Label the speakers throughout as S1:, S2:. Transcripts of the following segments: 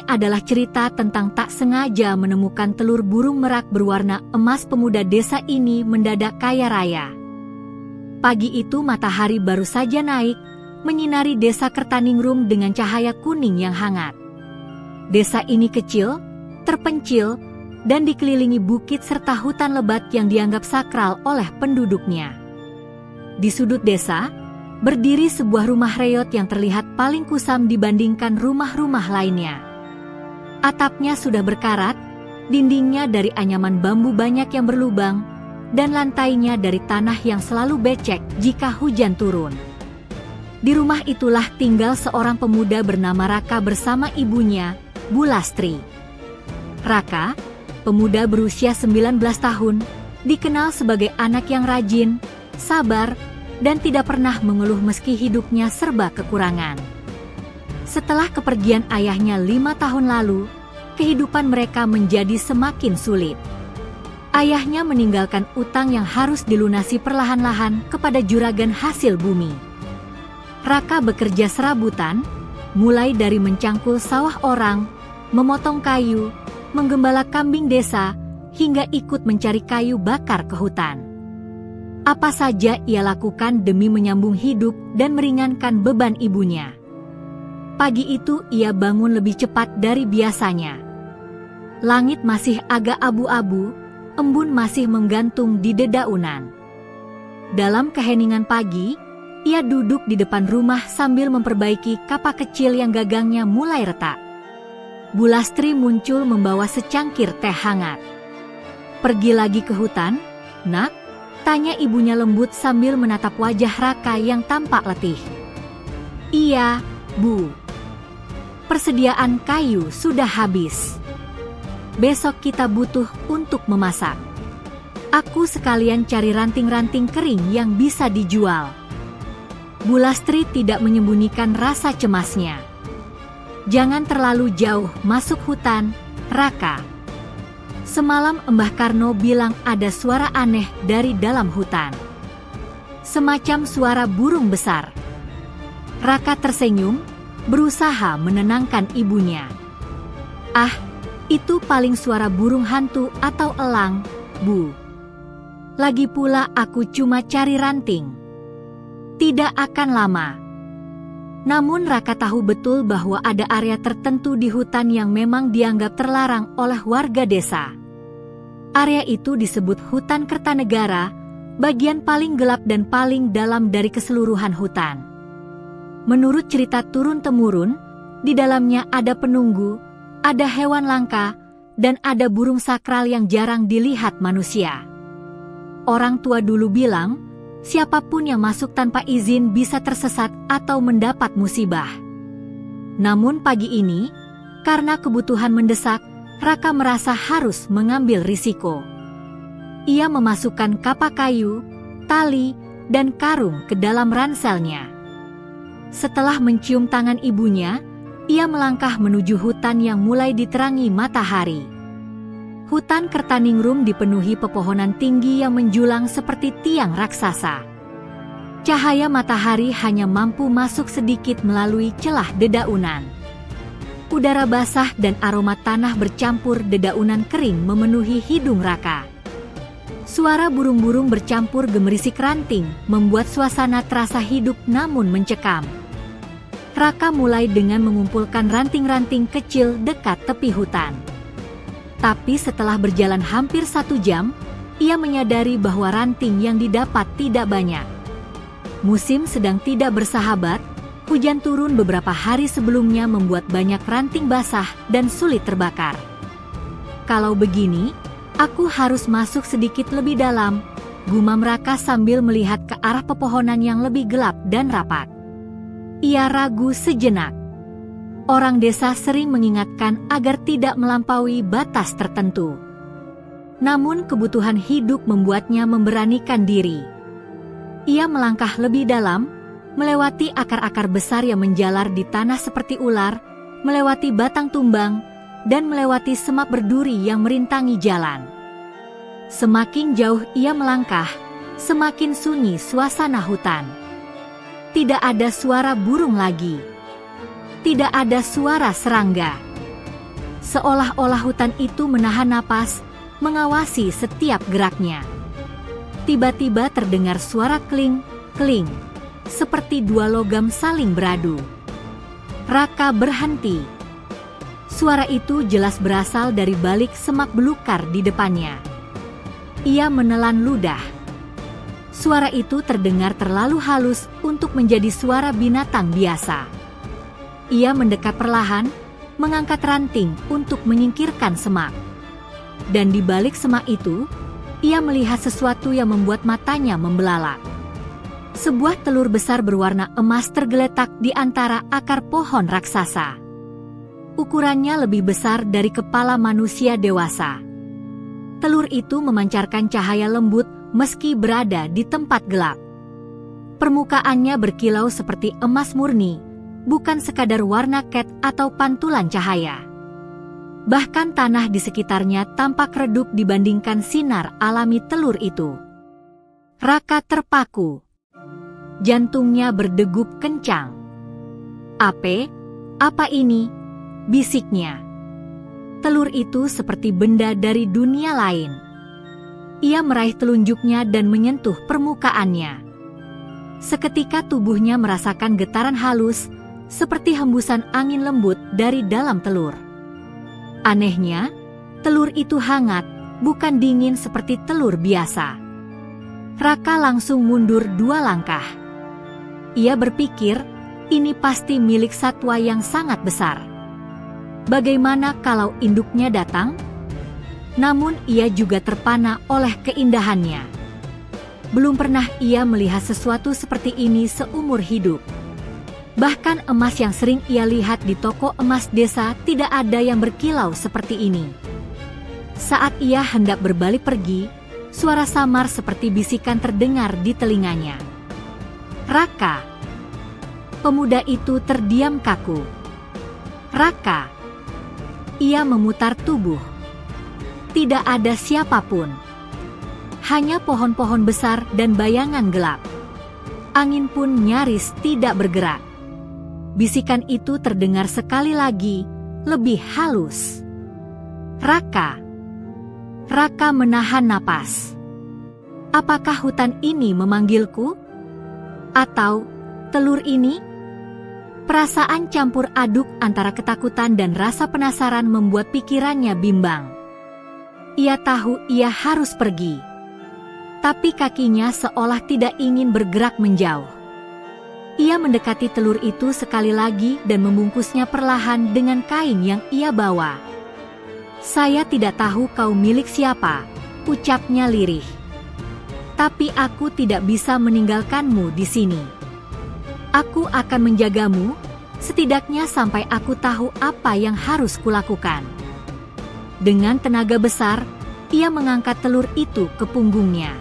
S1: Ini adalah cerita tentang tak sengaja menemukan telur burung merak berwarna emas. Pemuda desa ini mendadak kaya raya. Pagi itu matahari baru saja naik, menyinari desa Kertaningrum dengan cahaya kuning yang hangat. Desa ini kecil, terpencil, dan dikelilingi bukit serta hutan lebat yang dianggap sakral oleh penduduknya. Di sudut desa, berdiri sebuah rumah reot yang terlihat paling kusam dibandingkan rumah-rumah lainnya. Atapnya sudah berkarat, dindingnya dari anyaman bambu banyak yang berlubang, dan lantainya dari tanah yang selalu becek jika hujan turun. Di rumah itulah tinggal seorang pemuda bernama Raka bersama ibunya, Bu Lastri. Raka, pemuda berusia 19 tahun, dikenal sebagai anak yang rajin, sabar, dan tidak pernah mengeluh meski hidupnya serba kekurangan. Setelah kepergian ayahnya 5 tahun lalu, kehidupan mereka menjadi semakin sulit. Ayahnya meninggalkan utang yang harus dilunasi perlahan-lahan kepada juragan hasil bumi. Raka bekerja serabutan, mulai dari mencangkul sawah orang, memotong kayu, menggembala kambing desa, hingga ikut mencari kayu bakar ke hutan. Apa saja ia lakukan demi menyambung hidup dan meringankan beban ibunya. Pagi itu ia bangun lebih cepat dari biasanya. Langit masih agak abu-abu, embun masih menggantung di dedaunan. Dalam keheningan pagi, ia duduk di depan rumah sambil memperbaiki kapak kecil yang gagangnya mulai retak. Bu Lastri muncul membawa secangkir teh hangat. "Pergi lagi ke hutan, Nak?" tanya ibunya lembut sambil menatap wajah Raka yang tampak letih. "Iya, Bu. Persediaan kayu sudah habis. Besok kita butuh untuk memasak. Aku sekalian cari ranting-ranting kering yang bisa dijual." Bu Lastri tidak menyembunyikan rasa cemasnya. "Jangan terlalu jauh masuk hutan, Raka. Semalam Mbah Karno bilang ada suara aneh dari dalam hutan. Semacam suara burung besar." Raka tersenyum, berusaha menenangkan ibunya. "Ah, itu paling suara burung hantu atau elang, Bu. Lagi pula aku cuma cari ranting. Tidak akan lama." Namun Raka tahu betul bahwa ada area tertentu di hutan yang memang dianggap terlarang oleh warga desa. Area itu disebut Hutan Kertanegara, bagian paling gelap dan paling dalam dari keseluruhan hutan. Menurut cerita turun-temurun, di dalamnya ada penunggu, ada hewan langka, dan ada burung sakral yang jarang dilihat manusia. Orang tua dulu bilang, siapapun yang masuk tanpa izin bisa tersesat atau mendapat musibah. Namun pagi ini, karena kebutuhan mendesak, Raka merasa harus mengambil risiko. Ia memasukkan kapak kayu, tali, dan karung ke dalam ranselnya. Setelah mencium tangan ibunya, ia melangkah menuju hutan yang mulai diterangi matahari. Hutan Kertaningrum dipenuhi pepohonan tinggi yang menjulang seperti tiang raksasa. Cahaya matahari hanya mampu masuk sedikit melalui celah dedaunan. Udara basah dan aroma tanah bercampur dedaunan kering memenuhi hidung Raka. Suara burung-burung bercampur gemerisik ranting membuat suasana terasa hidup namun mencekam. Raka mulai dengan mengumpulkan ranting-ranting kecil dekat tepi hutan. Tapi setelah berjalan hampir 1 jam, ia menyadari bahwa ranting yang didapat tidak banyak. Musim sedang tidak bersahabat. Hujan turun beberapa hari sebelumnya membuat banyak ranting basah dan sulit terbakar. "Kalau begini, aku harus masuk sedikit lebih dalam," gumam Raka sambil melihat ke arah pepohonan yang lebih gelap dan rapat. Ia ragu sejenak. Orang desa sering mengingatkan agar tidak melampaui batas tertentu. Namun kebutuhan hidup membuatnya memberanikan diri. Ia melangkah lebih dalam, melewati akar-akar besar yang menjalar di tanah seperti ular, melewati batang tumbang, dan melewati semak berduri yang merintangi jalan. Semakin jauh ia melangkah, semakin sunyi suasana hutan. Tidak ada suara burung lagi. Tidak ada suara serangga. Seolah-olah hutan itu menahan napas, mengawasi setiap geraknya. Tiba-tiba terdengar suara kling, kling, seperti dua logam saling beradu. Raka berhenti. Suara itu jelas berasal dari balik semak belukar di depannya. Ia menelan ludah. Suara itu terdengar terlalu halus untuk menjadi suara binatang biasa. Ia mendekat perlahan, mengangkat ranting untuk menyingkirkan semak. Dan di balik semak itu, ia melihat sesuatu yang membuat matanya membelalak. Sebuah telur besar berwarna emas tergeletak di antara akar pohon raksasa. Ukurannya lebih besar dari kepala manusia dewasa. Telur itu memancarkan cahaya lembut meski berada di tempat gelap. Permukaannya berkilau seperti emas murni, bukan sekadar warna cat atau pantulan cahaya. Bahkan tanah di sekitarnya tampak redup dibandingkan sinar alami telur itu. Raka terpaku. Jantungnya berdegup kencang. Apa ini? Bisiknya. Telur itu seperti benda dari dunia lain. Ia meraih telunjuknya dan menyentuh permukaannya. Seketika tubuhnya merasakan getaran halus, seperti hembusan angin lembut dari dalam telur. Anehnya, telur itu hangat, bukan dingin seperti telur biasa. Raka langsung mundur 2 langkah. Ia berpikir, ini pasti milik satwa yang sangat besar. Bagaimana kalau induknya datang? Namun ia juga terpana oleh keindahannya. Belum pernah ia melihat sesuatu seperti ini seumur hidup. Bahkan emas yang sering ia lihat di toko emas desa tidak ada yang berkilau seperti ini. Saat ia hendak berbalik pergi, suara samar seperti bisikan terdengar di telinganya. Raka. Pemuda itu terdiam kaku. Raka. Ia memutar tubuh. Tidak ada siapapun. Hanya pohon-pohon besar dan bayangan gelap. Angin pun nyaris tidak bergerak. Bisikan itu terdengar sekali lagi, lebih halus. Raka. Raka menahan napas. Apakah hutan ini memanggilku? Atau telur ini? Perasaan campur aduk antara ketakutan dan rasa penasaran membuat pikirannya bimbang. Ia tahu ia harus pergi. Tapi kakinya seolah tidak ingin bergerak menjauh. Ia mendekati telur itu sekali lagi dan membungkusnya perlahan dengan kain yang ia bawa. "Saya tidak tahu kau milik siapa," ucapnya lirih. "Tapi aku tidak bisa meninggalkanmu di sini. Aku akan menjagamu, setidaknya sampai aku tahu apa yang harus kulakukan." Dengan tenaga besar, ia mengangkat telur itu ke punggungnya.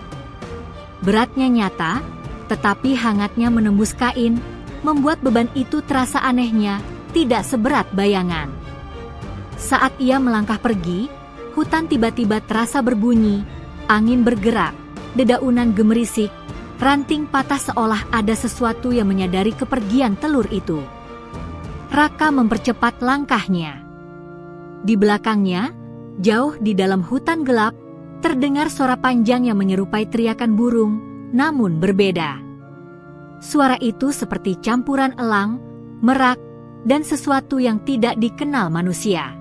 S1: Beratnya nyata, tetapi hangatnya menembus kain, membuat beban itu terasa anehnya, tidak seberat bayangan. Saat ia melangkah pergi, hutan tiba-tiba terasa berbunyi, angin bergerak, dedaunan gemerisik, ranting patah seolah ada sesuatu yang menyadari kepergian telur itu. Raka mempercepat langkahnya. Di belakangnya, jauh di dalam hutan gelap, terdengar suara panjang yang menyerupai teriakan burung, namun berbeda. Suara itu seperti campuran elang, merak, dan sesuatu yang tidak dikenal manusia.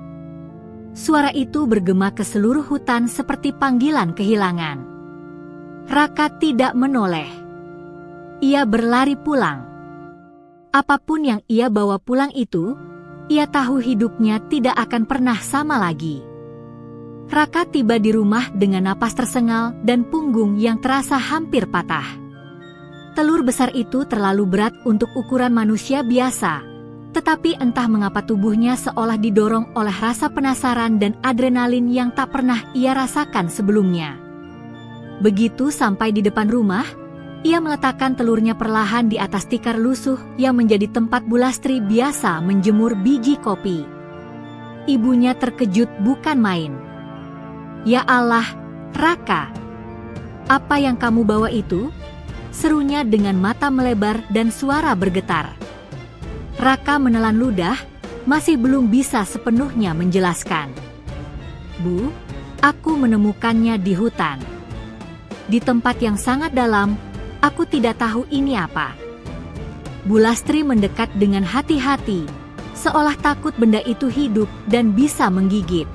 S1: Suara itu bergema ke seluruh hutan seperti panggilan kehilangan. Raka tidak menoleh. Ia berlari pulang. Apapun yang ia bawa pulang itu, ia tahu hidupnya tidak akan pernah sama lagi. Raka tiba di rumah dengan napas tersengal dan punggung yang terasa hampir patah. Telur besar itu terlalu berat untuk ukuran manusia biasa, tetapi entah mengapa tubuhnya seolah didorong oleh rasa penasaran dan adrenalin yang tak pernah ia rasakan sebelumnya. Begitu sampai di depan rumah, ia meletakkan telurnya perlahan di atas tikar lusuh yang menjadi tempat Bulastri biasa menjemur biji kopi. Ibunya terkejut bukan main. "Ya Allah, Raka, apa yang kamu bawa itu?" serunya dengan mata melebar dan suara bergetar. Raka menelan ludah, masih belum bisa sepenuhnya menjelaskan. Bu, aku menemukannya di hutan. Di tempat yang sangat dalam, aku tidak tahu ini apa. Bulastri mendekat dengan hati-hati, seolah takut benda itu hidup dan bisa menggigit.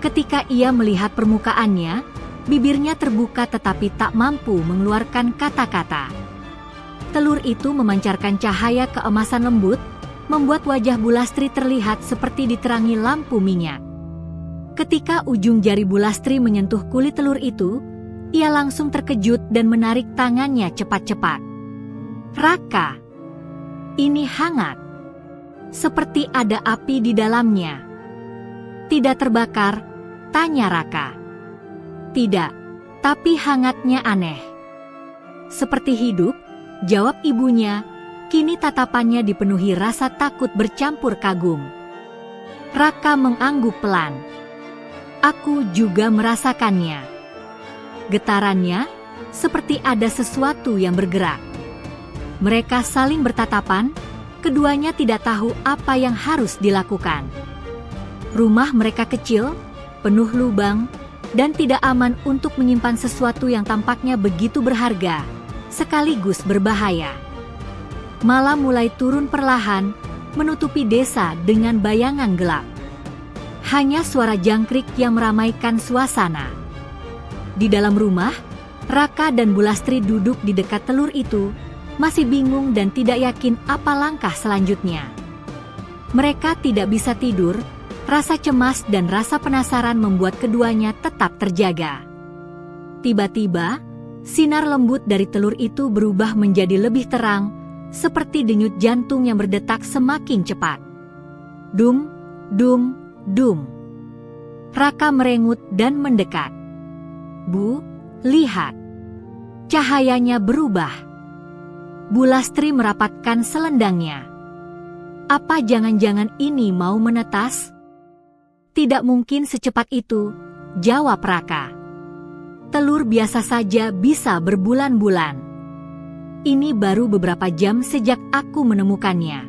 S1: Ketika ia melihat permukaannya, bibirnya terbuka tetapi tak mampu mengeluarkan kata-kata. Telur itu memancarkan cahaya keemasan lembut, membuat wajah Bulastri terlihat seperti diterangi lampu minyak. Ketika ujung jari Bulastri menyentuh kulit telur itu, ia langsung terkejut dan menarik tangannya cepat-cepat. Raka! Ini hangat. Seperti ada api di dalamnya. Tidak terbakar? Tanya Raka. Tidak, tapi hangatnya aneh. Seperti hidup, jawab ibunya, kini tatapannya dipenuhi rasa takut bercampur kagum. Raka mengangguk pelan. Aku juga merasakannya. Getarannya, seperti ada sesuatu yang bergerak. Mereka saling bertatapan, keduanya tidak tahu apa yang harus dilakukan. Rumah mereka kecil, penuh lubang, dan tidak aman untuk menyimpan sesuatu yang tampaknya begitu berharga, sekaligus berbahaya. Malam mulai turun perlahan, menutupi desa dengan bayangan gelap. Hanya suara jangkrik yang meramaikan suasana. Di dalam rumah, Raka dan Bulastri duduk di dekat telur itu, masih bingung dan tidak yakin apa langkah selanjutnya. Mereka tidak bisa tidur, rasa cemas dan rasa penasaran membuat keduanya tetap terjaga. Tiba-tiba, sinar lembut dari telur itu berubah menjadi lebih terang, seperti denyut jantung yang berdetak semakin cepat. Dum, dum, dum. Raka merengut dan mendekat. Bu, lihat. Cahayanya berubah. Bulastri merapatkan selendangnya. Apa jangan-jangan ini mau menetas? Tidak mungkin secepat itu, jawab Raka. Telur biasa saja bisa berbulan-bulan. Ini baru beberapa jam sejak aku menemukannya.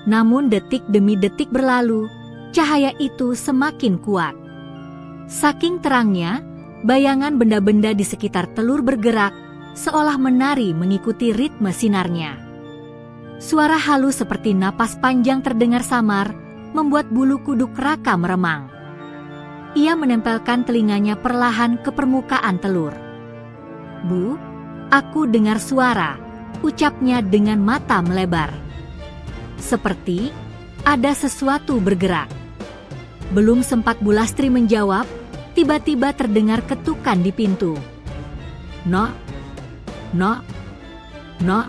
S1: Namun detik demi detik berlalu, cahaya itu semakin kuat. Saking terangnya, bayangan benda-benda di sekitar telur bergerak, seolah menari mengikuti ritme sinarnya. Suara halus seperti napas panjang terdengar samar, membuat bulu kuduk Raka meremang. Ia menempelkan telinganya perlahan ke permukaan telur. Bu, aku dengar suara, ucapnya dengan mata melebar. Seperti ada sesuatu bergerak. Belum sempat Bulastri menjawab, tiba-tiba terdengar ketukan di pintu. Nok. Nok, nok.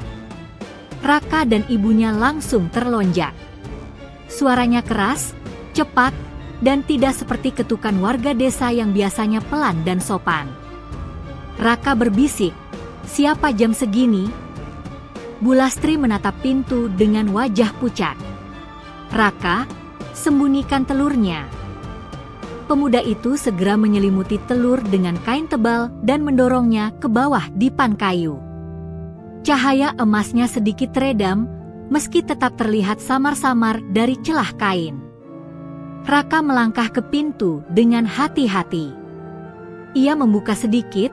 S1: Raka dan ibunya langsung terlonjak. Suaranya keras, cepat, dan tidak seperti ketukan warga desa yang biasanya pelan dan sopan. Raka berbisik, siapa jam segini? Bulastri menatap pintu dengan wajah pucat. Raka, sembunyikan telurnya. Pemuda itu segera menyelimuti telur dengan kain tebal dan mendorongnya ke bawah dipan kayu. Cahaya emasnya sedikit teredam, meski tetap terlihat samar-samar dari celah kain. Raka melangkah ke pintu dengan hati-hati. Ia membuka sedikit,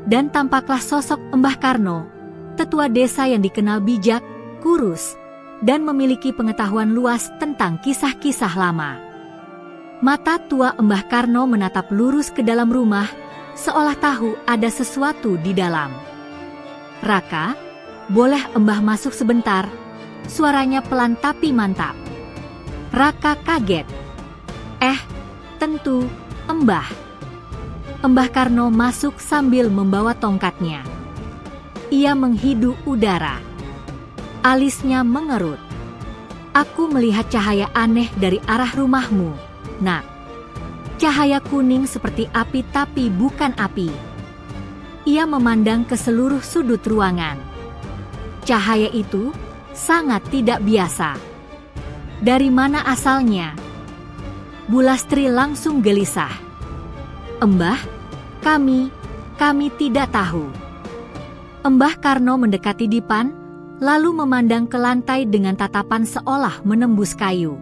S1: dan tampaklah sosok Mbah Karno, tetua desa yang dikenal bijak, kurus, dan memiliki pengetahuan luas tentang kisah-kisah lama. Mata tua Mbah Karno menatap lurus ke dalam rumah, seolah tahu ada sesuatu di dalam. Raka, boleh Mbah masuk sebentar? Suaranya pelan tapi mantap. Raka kaget. Tentu, Mbah. Mbah Karno masuk sambil membawa tongkatnya. Ia menghidu udara. Alisnya mengerut. Aku melihat cahaya aneh dari arah rumahmu, Nak. Cahaya kuning seperti api tapi bukan api. Ia memandang ke seluruh sudut ruangan. Cahaya itu sangat tidak biasa. Dari mana asalnya? Bulastri langsung gelisah. Mbah, kami tidak tahu. Mbah Karno mendekati dipan, lalu memandang ke lantai dengan tatapan seolah menembus kayu.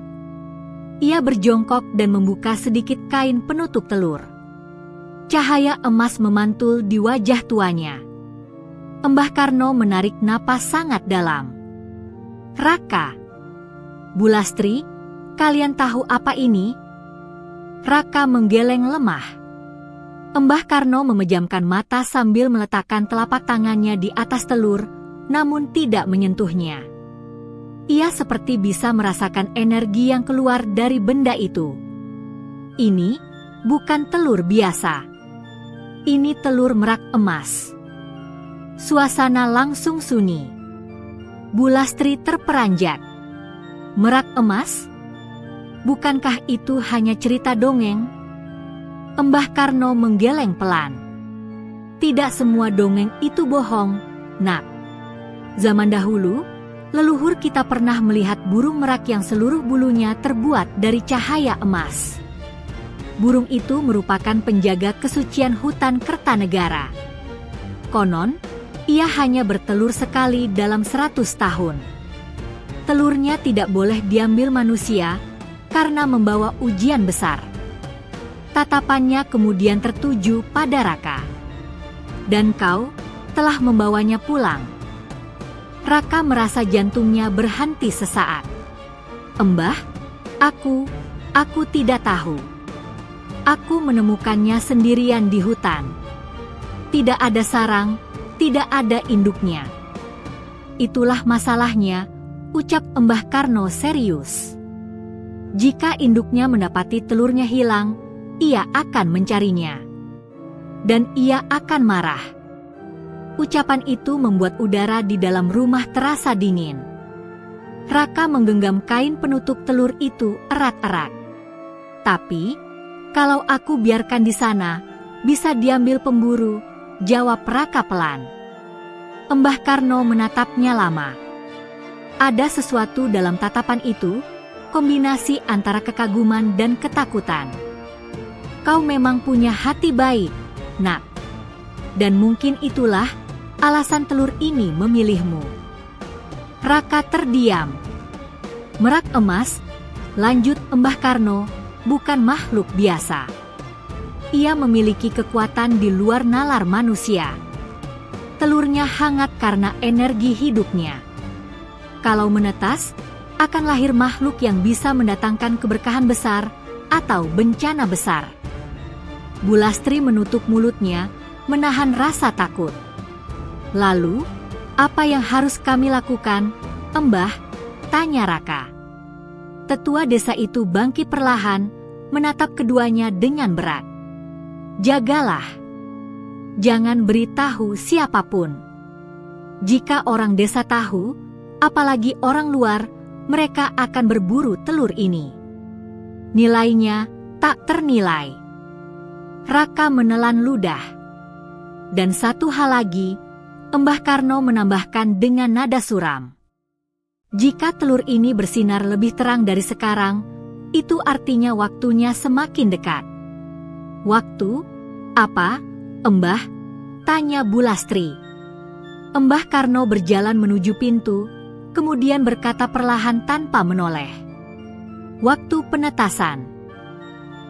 S1: Ia berjongkok dan membuka sedikit kain penutup telur. Cahaya emas memantul di wajah tuanya. Mbah Karno menarik napas sangat dalam. "Raka, Bu Lastri, kalian tahu apa ini?" Raka menggeleng lemah. Mbah Karno memejamkan mata sambil meletakkan telapak tangannya di atas telur, namun tidak menyentuhnya. Ia seperti bisa merasakan energi yang keluar dari benda itu. Ini bukan telur biasa. Ini telur merak emas. Suasana langsung sunyi. Bu Lastri terperanjat. Merak emas? Bukankah itu hanya cerita dongeng? Mbah Karno menggeleng pelan. Tidak semua dongeng itu bohong, Nak. Zaman dahulu, leluhur kita pernah melihat burung merak yang seluruh bulunya terbuat dari cahaya emas. Burung itu merupakan penjaga kesucian hutan Kertanegara. Konon, ia hanya bertelur sekali dalam 100 tahun. Telurnya tidak boleh diambil manusia karena membawa ujian besar. Tatapannya kemudian tertuju pada Raka. "Dan kau telah membawanya pulang." Raka merasa jantungnya berhenti sesaat. "Mbah, aku tidak tahu. Aku menemukannya sendirian di hutan. Tidak ada sarang, tidak ada induknya." "Itulah masalahnya," ucap Mbah Karno serius. "Jika induknya mendapati telurnya hilang, ia akan mencarinya. Dan ia akan marah." Ucapan itu membuat udara di dalam rumah terasa dingin. Raka menggenggam kain penutup telur itu erat-erat. "Tapi, kalau aku biarkan di sana, bisa diambil pemburu," jawab Raka pelan. Mbah Karno menatapnya lama. Ada sesuatu dalam tatapan itu, kombinasi antara kekaguman dan ketakutan. "Kau memang punya hati baik, Nak. Dan mungkin itulah alasan telur ini memilihmu." Raka terdiam. "Merak emas," lanjut Mbah Karno, "bukan makhluk biasa. Ia memiliki kekuatan di luar nalar manusia. Telurnya hangat karena energi hidupnya. Kalau menetas, akan lahir makhluk yang bisa mendatangkan keberkahan besar atau bencana besar." Bu Lastri menutup mulutnya, menahan rasa takut. "Lalu, apa yang harus kami lakukan, Mbah?" tanya Raka. Tetua desa itu bangkit perlahan, menatap keduanya dengan berat. "Jagalah. Jangan beritahu siapapun. Jika orang desa tahu, apalagi orang luar, mereka akan berburu telur ini. Nilainya tak ternilai." Raka menelan ludah. "Dan satu hal lagi," Mbah Karno menambahkan dengan nada suram. "Jika telur ini bersinar lebih terang dari sekarang, itu artinya waktunya semakin dekat." "Waktu? Apa, Mbah?" tanya Bu Lastri. Mbah Karno berjalan menuju pintu, kemudian berkata perlahan tanpa menoleh. "Waktu penetasan."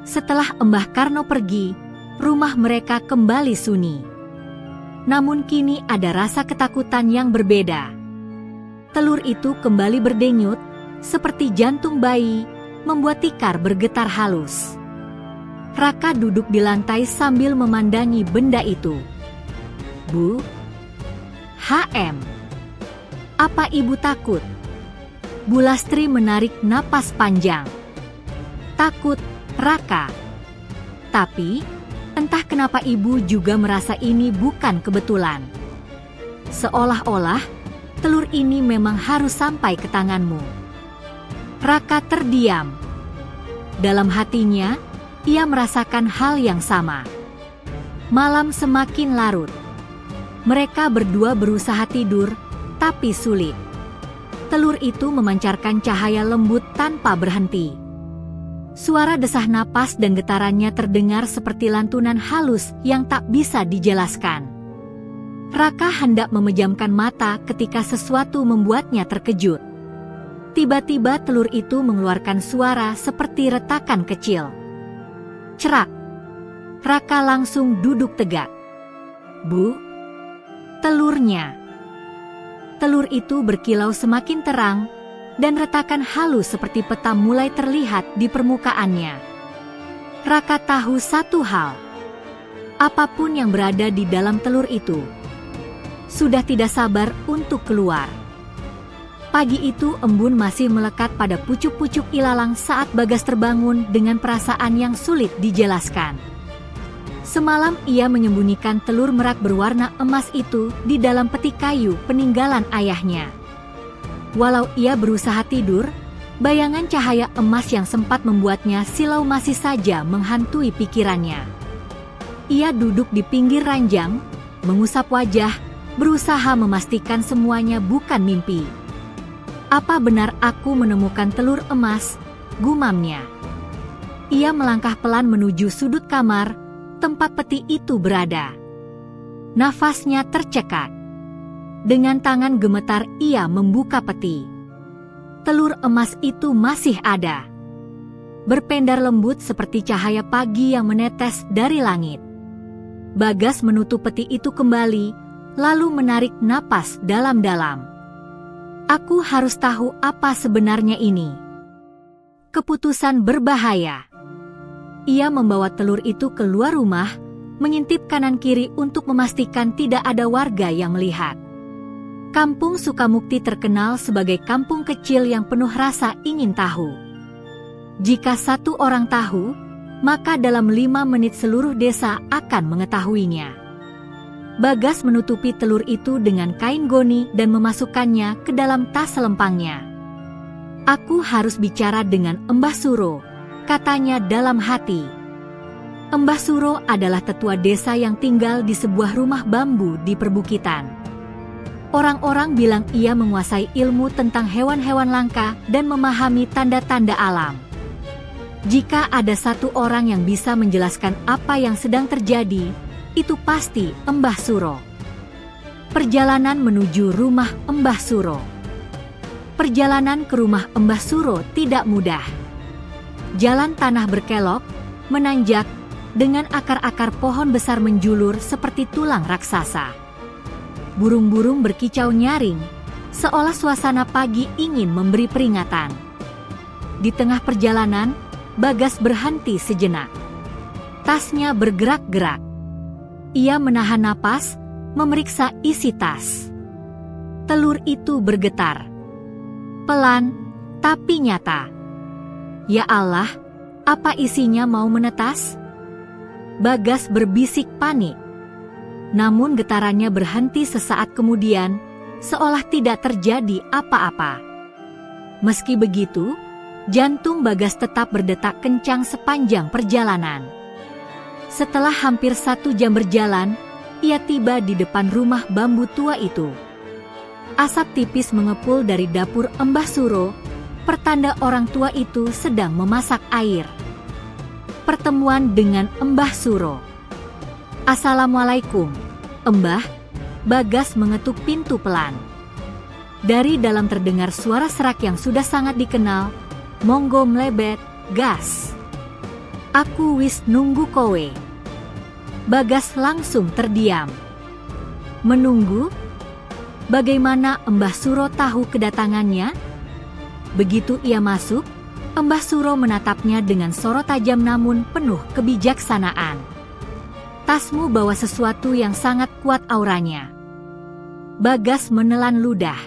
S1: Setelah Mbah Karno pergi, rumah mereka kembali sunyi. Namun kini ada rasa ketakutan yang berbeda. Telur itu kembali berdenyut, seperti jantung bayi, membuat tikar bergetar halus. Raka duduk di lantai sambil memandangi benda itu. "Bu, HM, apa ibu takut?" Bu Lastri menarik napas panjang. "Takut, Raka. Tapi entah kenapa ibu juga merasa ini bukan kebetulan. Seolah-olah telur ini memang harus sampai ke tanganmu." Raka terdiam. Dalam hatinya, ia merasakan hal yang sama. Malam semakin larut. Mereka berdua berusaha tidur, tapi sulit. Telur itu memancarkan cahaya lembut tanpa berhenti. Suara desah napas dan getarannya terdengar seperti lantunan halus yang tak bisa dijelaskan. Raka hendak memejamkan mata ketika sesuatu membuatnya terkejut. Tiba-tiba telur itu mengeluarkan suara seperti retakan kecil. Cerak. Raka langsung duduk tegak. Bu, telurnya. Telur itu berkilau semakin terang, dan retakan halus seperti peta mulai terlihat di permukaannya. Raka tahu satu hal. Apapun yang berada di dalam telur itu sudah tidak sabar untuk keluar. Pagi itu embun masih melekat pada pucuk-pucuk ilalang saat Bagas terbangun dengan perasaan yang sulit dijelaskan. Semalam ia menyembunyikan telur merak berwarna emas itu di dalam peti kayu peninggalan ayahnya. Walau ia berusaha tidur, bayangan cahaya emas yang sempat membuatnya silau masih saja menghantui pikirannya. Ia duduk di pinggir ranjang, mengusap wajah, berusaha memastikan semuanya bukan mimpi. Apa benar aku menemukan telur emas? Gumamnya. Ia melangkah pelan menuju sudut kamar, tempat peti itu berada. Nafasnya tercekat. Dengan tangan gemetar ia membuka peti. Telur emas itu masih ada. Berpendar lembut seperti cahaya pagi yang menetes dari langit. Bagas menutup peti itu kembali, lalu menarik napas dalam-dalam. Aku harus tahu apa sebenarnya ini. Keputusan berbahaya. Ia membawa telur itu keluar rumah, mengintip kanan-kiri untuk memastikan tidak ada warga yang melihat. Kampung Sukamukti terkenal sebagai kampung kecil yang penuh rasa ingin tahu. Jika satu orang tahu, maka dalam 5 menit seluruh desa akan mengetahuinya. Bagas menutupi telur itu dengan kain goni dan memasukkannya ke dalam tas selempangnya. Aku harus bicara dengan Embah Suro, katanya dalam hati. Embah Suro adalah tetua desa yang tinggal di sebuah rumah bambu di perbukitan. Orang-orang bilang ia menguasai ilmu tentang hewan-hewan langka dan memahami tanda-tanda alam. Jika ada satu orang yang bisa menjelaskan apa yang sedang terjadi, itu pasti Embah Suro. Perjalanan menuju rumah Embah Suro. Perjalanan ke rumah Embah Suro tidak mudah. Jalan tanah berkelok, menanjak, dengan akar-akar pohon besar menjulur seperti tulang raksasa. Burung-burung berkicau nyaring, seolah suasana pagi ingin memberi peringatan. Di tengah perjalanan, Bagas berhenti sejenak. Tasnya bergerak-gerak. Ia menahan napas, memeriksa isi tas. Telur itu bergetar. Pelan, tapi nyata. Ya Allah, apa isinya mau menetas? Bagas berbisik panik. Namun getarannya berhenti sesaat kemudian, seolah tidak terjadi apa-apa. Meski begitu, jantung Bagas tetap berdetak kencang sepanjang perjalanan. Setelah hampir 1 jam berjalan, ia tiba di depan rumah bambu tua itu. Asap tipis mengepul dari dapur Embah Suro, pertanda orang tua itu sedang memasak air. Pertemuan dengan Embah Suro. Assalamualaikum, Embah. Bagas mengetuk pintu pelan. Dari dalam terdengar suara serak yang sudah sangat dikenal, "Monggo mlebet, gas. Aku wis nunggu kowe." Bagas langsung terdiam. Menunggu? Bagaimana Embah Suro tahu kedatangannya? Begitu ia masuk, Embah Suro menatapnya dengan sorot tajam namun penuh kebijaksanaan. "Tasmu bawa sesuatu yang sangat kuat auranya." Bagas menelan ludah.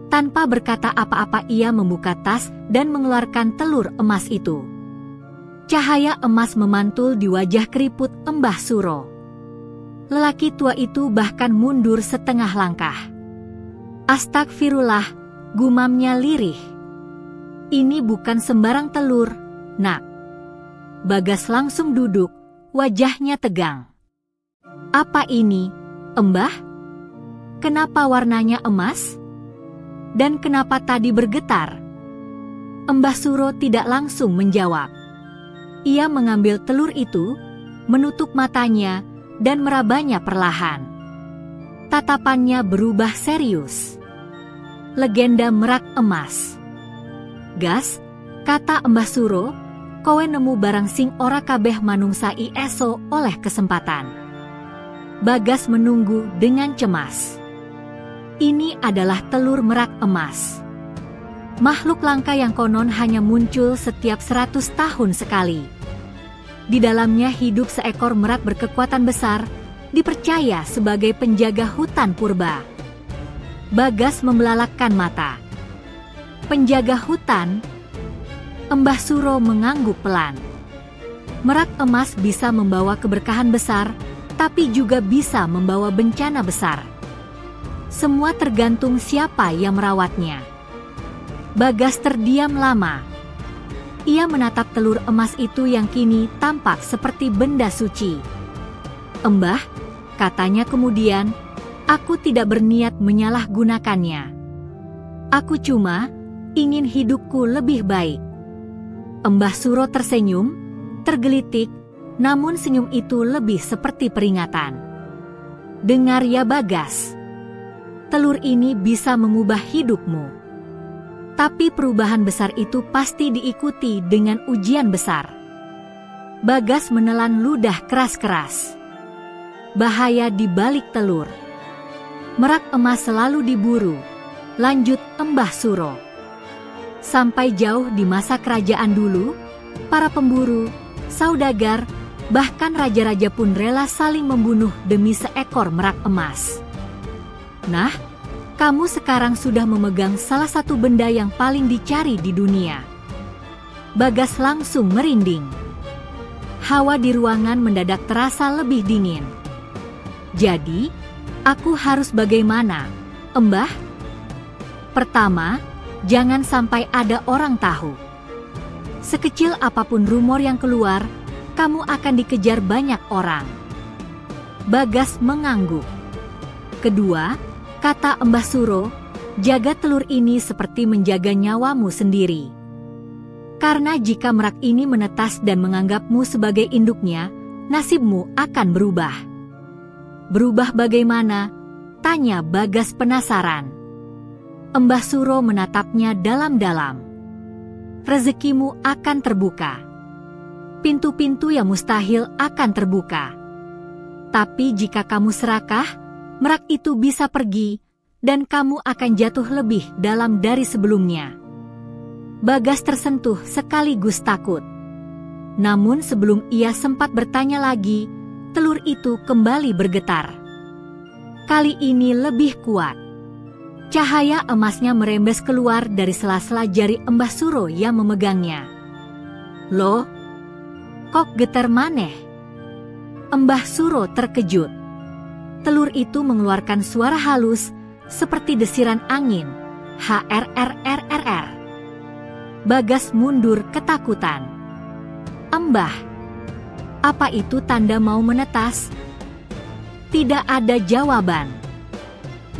S1: Tanpa berkata apa-apa ia membuka tas dan mengeluarkan telur emas itu. Cahaya emas memantul di wajah keriput Embah Suro. Lelaki tua itu bahkan mundur setengah langkah. "Astagfirullah," gumamnya lirih. "Ini bukan sembarang telur, Nak." Bagas langsung duduk, wajahnya tegang. "Apa ini, Embah? Kenapa warnanya emas? Dan kenapa tadi bergetar?" Embah Suro tidak langsung menjawab. Ia mengambil telur itu, menutup matanya, dan merabanya perlahan. Tatapannya berubah serius. Legenda merak emas. Gas, kata Embah Suro, kowe nemu barang sing ora kabeh manungsa eso oleh kesempatan. Bagas menunggu dengan cemas. Ini adalah telur merak emas. Makhluk langka yang konon hanya muncul setiap 100 tahun sekali. Di dalamnya hidup seekor merak berkekuatan besar, dipercaya sebagai penjaga hutan purba. Bagas membelalakkan mata. Penjaga hutan? Embah Suro mengangguk pelan. Merak emas bisa membawa keberkahan besar, tapi juga bisa membawa bencana besar. Semua tergantung siapa yang merawatnya. Bagas terdiam lama. Ia menatap telur emas itu yang kini tampak seperti benda suci. Embah, katanya kemudian, aku tidak berniat menyalahgunakannya. Aku cuma ingin hidupku lebih baik. Embah Suro tersenyum, tergelitik, namun senyum itu lebih seperti peringatan. Dengar ya Bagas, telur ini bisa mengubah hidupmu. Tapi perubahan besar itu pasti diikuti dengan ujian besar. Bagas menelan ludah keras-keras. Bahaya di balik telur. Merak emas selalu diburu, lanjut Embah Suro. Sampai jauh di masa kerajaan dulu, para pemburu, saudagar, bahkan raja-raja pun rela saling membunuh demi seekor merak emas. Nah, kamu sekarang sudah memegang salah satu benda yang paling dicari di dunia. Bagas langsung merinding. Hawa di ruangan mendadak terasa lebih dingin. Jadi, aku harus bagaimana, Embah? Pertama, jangan sampai ada orang tahu. Sekecil apapun rumor yang keluar, kamu akan dikejar banyak orang. Bagas mengangguk. Kedua, kata Embah Suro, jaga telur ini seperti menjaga nyawamu sendiri. Karena jika merak ini menetas dan menganggapmu sebagai induknya, nasibmu akan berubah. Berubah bagaimana? Tanya Bagas penasaran. Embah Suro menatapnya dalam-dalam. Rezekimu akan terbuka. Pintu-pintu yang mustahil akan terbuka. Tapi jika kamu serakah, merak itu bisa pergi, dan kamu akan jatuh lebih dalam dari sebelumnya. Bagas tersentuh sekaligus takut. Namun sebelum ia sempat bertanya lagi, telur itu kembali bergetar. Kali ini lebih kuat. Cahaya emasnya merembes keluar dari sela-sela jari Embah Suro yang memegangnya. Loh, kok getar maneh? Embah Suro terkejut. Telur itu mengeluarkan suara halus seperti desiran angin. HRRRRR. Bagas mundur ketakutan. Embah, apa itu tanda mau menetas? Tidak ada jawaban.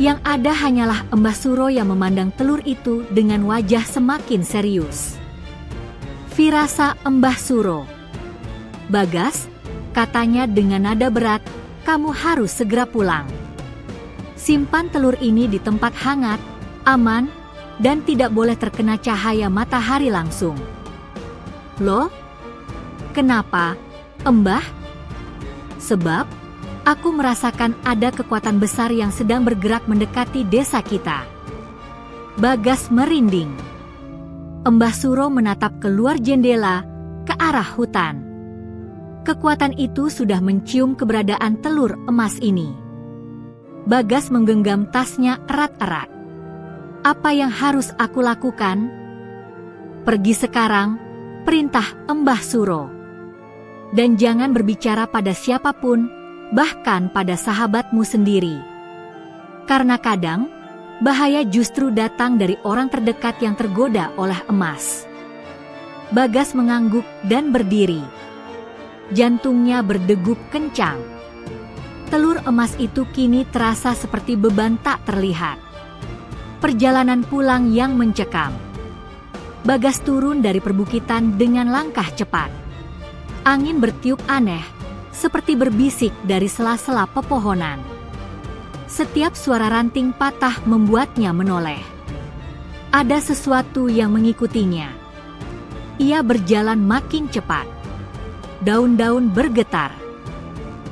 S1: Yang ada hanyalah Embah Suro yang memandang telur itu dengan wajah semakin serius. Firasa Embah Suro. Bagas, katanya dengan nada berat, kamu harus segera pulang. Simpan telur ini di tempat hangat, aman, dan tidak boleh terkena cahaya matahari langsung. Loh? Kenapa, Embah? Sebab, aku merasakan ada kekuatan besar yang sedang bergerak mendekati desa kita. Bagas merinding. Embah Suro menatap keluar jendela, ke arah hutan. Kekuatan itu sudah mencium keberadaan telur emas ini. Bagas menggenggam tasnya erat-erat. Apa yang harus aku lakukan? Pergi sekarang, perintah Embah Suro. Dan jangan berbicara pada siapapun, bahkan pada sahabatmu sendiri. Karena kadang, bahaya justru datang dari orang terdekat yang tergoda oleh emas. Bagas mengangguk dan berdiri. Jantungnya berdegup kencang. Telur emas itu kini terasa seperti beban tak terlihat. Perjalanan pulang yang mencekam. Bagas turun dari perbukitan dengan langkah cepat. Angin bertiup aneh, seperti berbisik dari sela-sela pepohonan. Setiap suara ranting patah membuatnya menoleh. Ada sesuatu yang mengikutinya. Ia berjalan makin cepat. Daun-daun bergetar.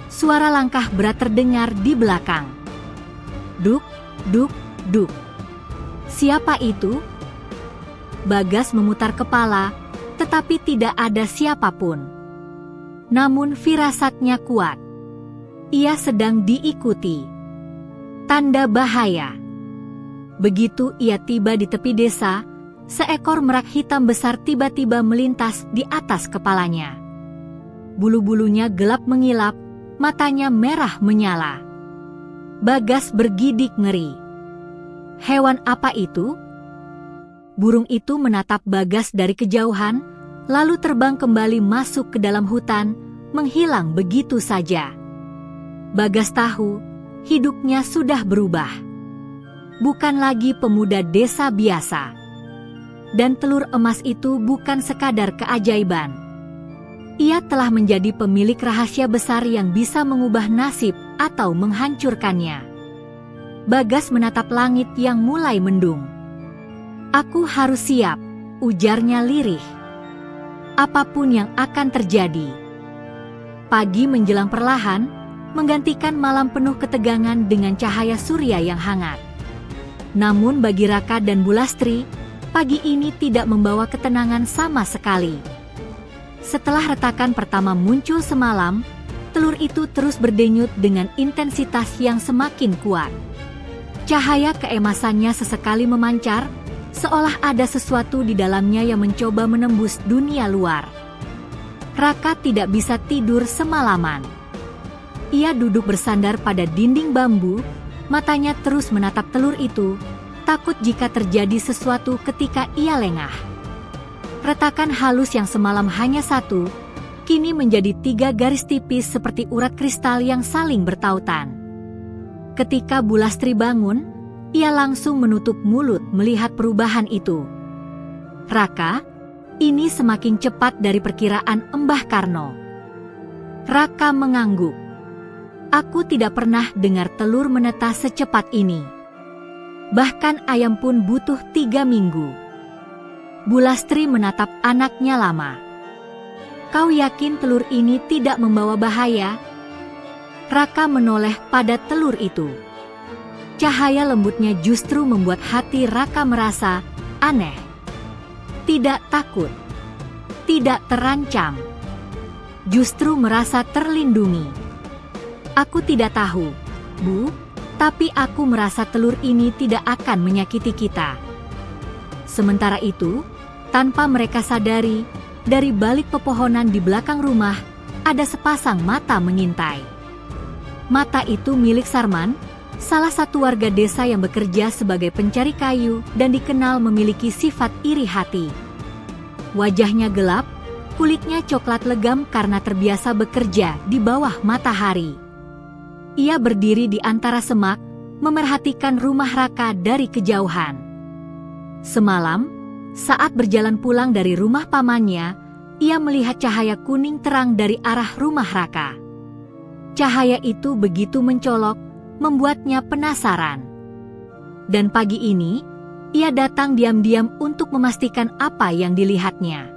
S1: Suara langkah berat terdengar di belakang. Duk, duk, duk. Siapa itu? Bagas memutar kepala, tetapi tidak ada siapapun. Namun firasatnya kuat. Ia sedang diikuti. Tanda bahaya. Begitu ia tiba di tepi desa, seekor merak hitam besar tiba-tiba melintas di atas kepalanya. Bulu-bulunya gelap mengilap, matanya merah menyala. Bagas bergidik ngeri. Hewan apa itu? Burung itu menatap Bagas dari kejauhan, lalu terbang kembali masuk ke dalam hutan, menghilang begitu saja. Bagas tahu, hidupnya sudah berubah. Bukan lagi pemuda desa biasa. Dan telur emas itu bukan sekadar keajaiban. Ia telah menjadi pemilik rahasia besar yang bisa mengubah nasib atau menghancurkannya. Bagas menatap langit yang mulai mendung. Aku harus siap, ujarnya lirih. Apapun yang akan terjadi. Pagi menjelang perlahan, menggantikan malam penuh ketegangan dengan cahaya surya yang hangat. Namun bagi Raka dan Bulastri, pagi ini tidak membawa ketenangan sama sekali. Setelah retakan pertama muncul semalam, telur itu terus berdenyut dengan intensitas yang semakin kuat. Cahaya keemasannya sesekali memancar, seolah ada sesuatu di dalamnya yang mencoba menembus dunia luar. Raka tidak bisa tidur semalaman. Ia duduk bersandar pada dinding bambu, matanya terus menatap telur itu, takut jika terjadi sesuatu ketika ia lengah. Retakan halus yang semalam hanya satu, kini menjadi 3 garis tipis seperti urat kristal yang saling bertautan. Ketika Bulastri bangun, ia langsung menutup mulut melihat perubahan itu. Raka, ini semakin cepat dari perkiraan Embah Karno. Raka mengangguk. Aku tidak pernah dengar telur menetas secepat ini. Bahkan ayam pun butuh 3 minggu. Bulastri menatap anaknya lama. Kau yakin telur ini tidak membawa bahaya? Raka menoleh pada telur itu. Cahaya lembutnya justru membuat hati Raka merasa aneh. Tidak takut. Tidak terancam. Justru merasa terlindungi. Aku tidak tahu, Bu, tapi aku merasa telur ini tidak akan menyakiti kita. Sementara itu, tanpa mereka sadari, dari balik pepohonan di belakang rumah, ada sepasang mata mengintai. Mata itu milik Sarman, salah satu warga desa yang bekerja sebagai pencari kayu dan dikenal memiliki sifat iri hati. Wajahnya gelap, kulitnya coklat legam karena terbiasa bekerja di bawah matahari. Ia berdiri di antara semak, memerhatikan rumah Raka dari kejauhan. Semalam, saat berjalan pulang dari rumah pamannya, ia melihat cahaya kuning terang dari arah rumah Raka. Cahaya itu begitu mencolok, membuatnya penasaran. Dan pagi ini, ia datang diam-diam untuk memastikan apa yang dilihatnya.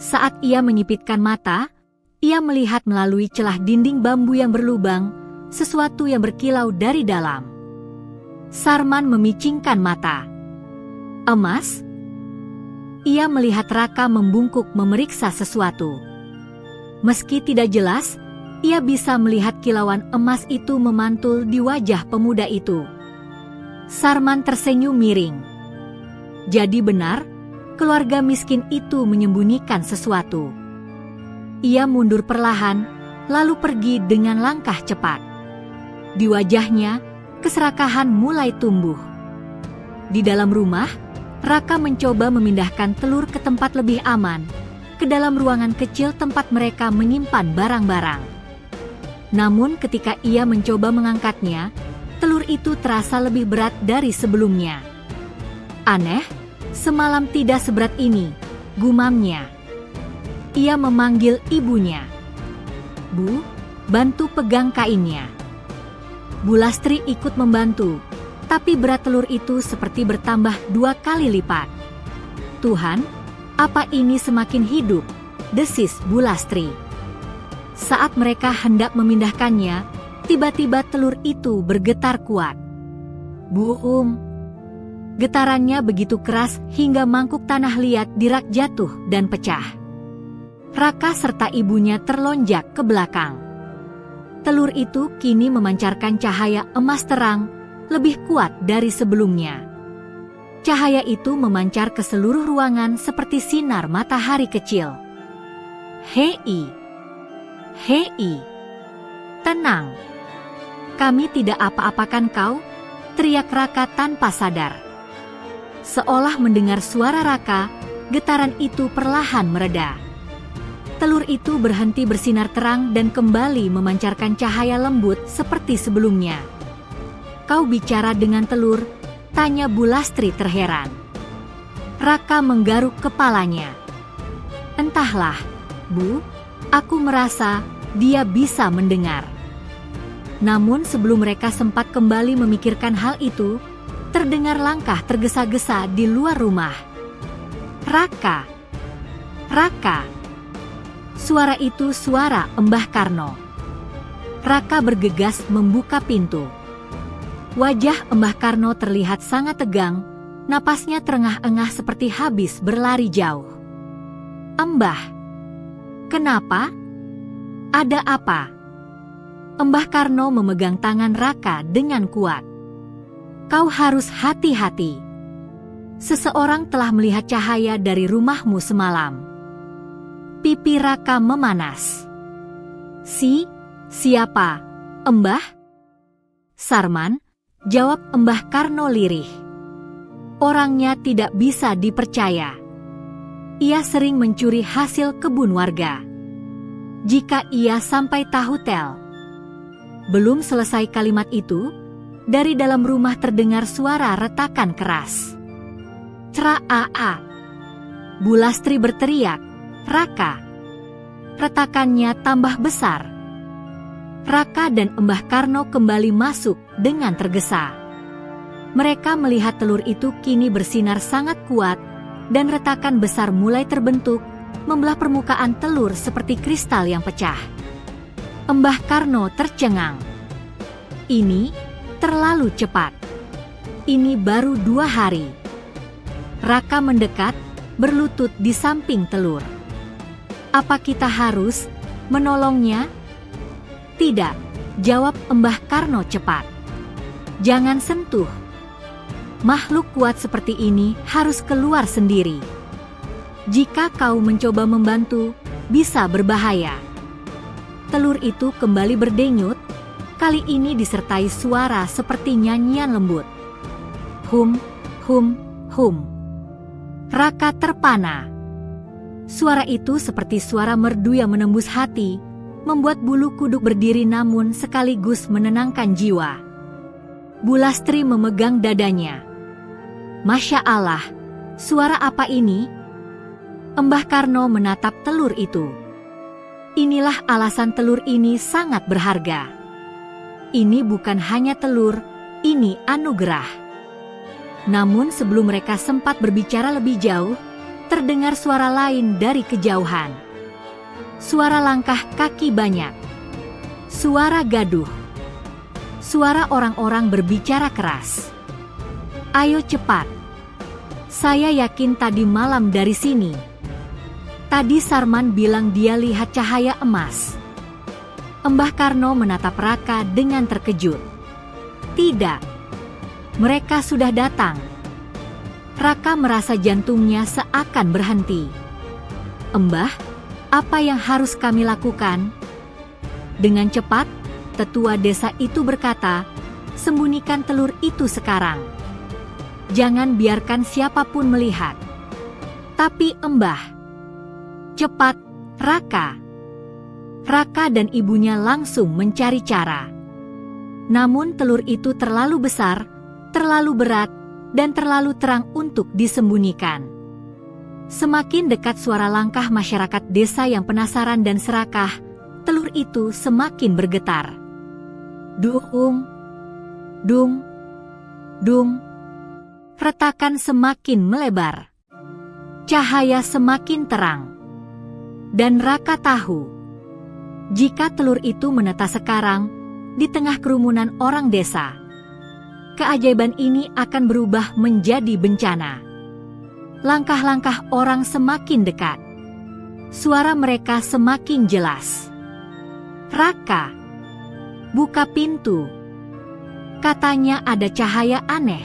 S1: Saat ia menyipitkan mata, ia melihat melalui celah dinding bambu yang berlubang, sesuatu yang berkilau dari dalam. Sarman memicingkan mata. Emas? Ia melihat Raka membungkuk memeriksa sesuatu. Meski tidak jelas, ia bisa melihat kilauan emas itu memantul di wajah pemuda itu. Sarman tersenyum miring. Jadi benar, keluarga miskin itu menyembunyikan sesuatu. Ia mundur perlahan, lalu pergi dengan langkah cepat. Di wajahnya, keserakahan mulai tumbuh. Di dalam rumah, Raka mencoba memindahkan telur ke tempat lebih aman, ke dalam ruangan kecil tempat mereka menyimpan barang-barang. Namun ketika ia mencoba mengangkatnya, telur itu terasa lebih berat dari sebelumnya. Aneh, semalam tidak seberat ini, gumamnya. Ia memanggil ibunya. Bu, bantu pegang kainnya. Bulastri ikut membantu, tapi berat telur itu seperti bertambah 2 kali lipat. "Tuhan, apa ini semakin hidup?" desis Bulastri. Saat mereka hendak memindahkannya, tiba-tiba telur itu bergetar kuat. Boom! Getarannya begitu keras hingga mangkuk tanah liat di rak jatuh dan pecah. Raka serta ibunya terlonjak ke belakang. Telur itu kini memancarkan cahaya emas terang, lebih kuat dari sebelumnya. Cahaya itu memancar ke seluruh ruangan seperti sinar matahari kecil. "Hei! Hei! Tenang! Kami tidak apa-apakan kau?" teriak Raka tanpa sadar. Seolah mendengar suara Raka, getaran itu perlahan mereda. Telur itu berhenti bersinar terang dan kembali memancarkan cahaya lembut seperti sebelumnya. "Kau bicara dengan telur?" tanya Bulastri terheran. Raka menggaruk kepalanya. "Entahlah, Bu, aku merasa dia bisa mendengar." Namun sebelum mereka sempat kembali memikirkan hal itu, terdengar langkah tergesa-gesa di luar rumah. "Raka! Raka!" Suara itu suara Mbah Karno. Raka bergegas membuka pintu. Wajah Mbah Karno terlihat sangat tegang, napasnya terengah-engah seperti habis berlari jauh. "Mbah, kenapa? Ada apa?" Mbah Karno memegang tangan Raka dengan kuat. "Kau harus hati-hati. Seseorang telah melihat cahaya dari rumahmu semalam." Pipi Raka memanas. Siapa, Mbah?" "Sarman," jawab Mbah Karno lirih. "Orangnya tidak bisa dipercaya. Ia sering mencuri hasil kebun warga. Jika ia sampai tahu tel..." Belum selesai kalimat itu, dari dalam rumah terdengar suara retakan keras. "Craa!" Bulastri berteriak. "Raka!" Retakannya tambah besar. Raka dan Mbah Karno kembali masuk dengan tergesa. Mereka melihat telur itu kini bersinar sangat kuat, dan retakan besar mulai terbentuk, membelah permukaan telur seperti kristal yang pecah. Mbah Karno tercengang. "Ini terlalu cepat. Ini baru 2 hari." Raka mendekat, berlutut di samping telur. "Apa kita harus menolongnya?" "Tidak," jawab Mbah Karno cepat. "Jangan sentuh. Makhluk kuat seperti ini harus keluar sendiri. Jika kau mencoba membantu, bisa berbahaya." Telur itu kembali berdenyut, kali ini disertai suara seperti nyanyian lembut. Hum, hum, hum. Raka terpana. Suara itu seperti suara merdu yang menembus hati, membuat bulu kuduk berdiri namun sekaligus menenangkan jiwa. Bulastri memegang dadanya. "Masya Allah, suara apa ini?" Mbah Karno menatap telur itu. "Inilah alasan telur ini sangat berharga. Ini bukan hanya telur, ini anugerah." Namun sebelum mereka sempat berbicara lebih jauh, terdengar suara lain dari kejauhan. Suara langkah kaki banyak. Suara gaduh. Suara orang-orang berbicara keras. "Ayo cepat. Saya yakin tadi malam dari sini. Tadi Sarman bilang dia lihat cahaya emas." Mbah Karno menatap Raka dengan terkejut. "Tidak. Mereka sudah datang." Raka merasa jantungnya seakan berhenti. "Mbah, apa yang harus kami lakukan?" Dengan cepat, tetua desa itu berkata, "Sembunyikan telur itu sekarang. Jangan biarkan siapapun melihat." "Tapi Mbah..." "Cepat, Raka." Raka dan ibunya langsung mencari cara. Namun telur itu terlalu besar, terlalu berat, dan terlalu terang untuk disembunyikan. Semakin dekat suara langkah masyarakat desa yang penasaran dan serakah, telur itu semakin bergetar. "Duhung, Dung, dung. Retakan semakin melebar. Cahaya semakin terang. Dan Raka tahu, jika telur itu menetas sekarang di tengah kerumunan orang desa, keajaiban ini akan berubah menjadi bencana. Langkah-langkah orang semakin dekat. Suara mereka semakin jelas. Raka, buka pintu. Katanya ada cahaya aneh.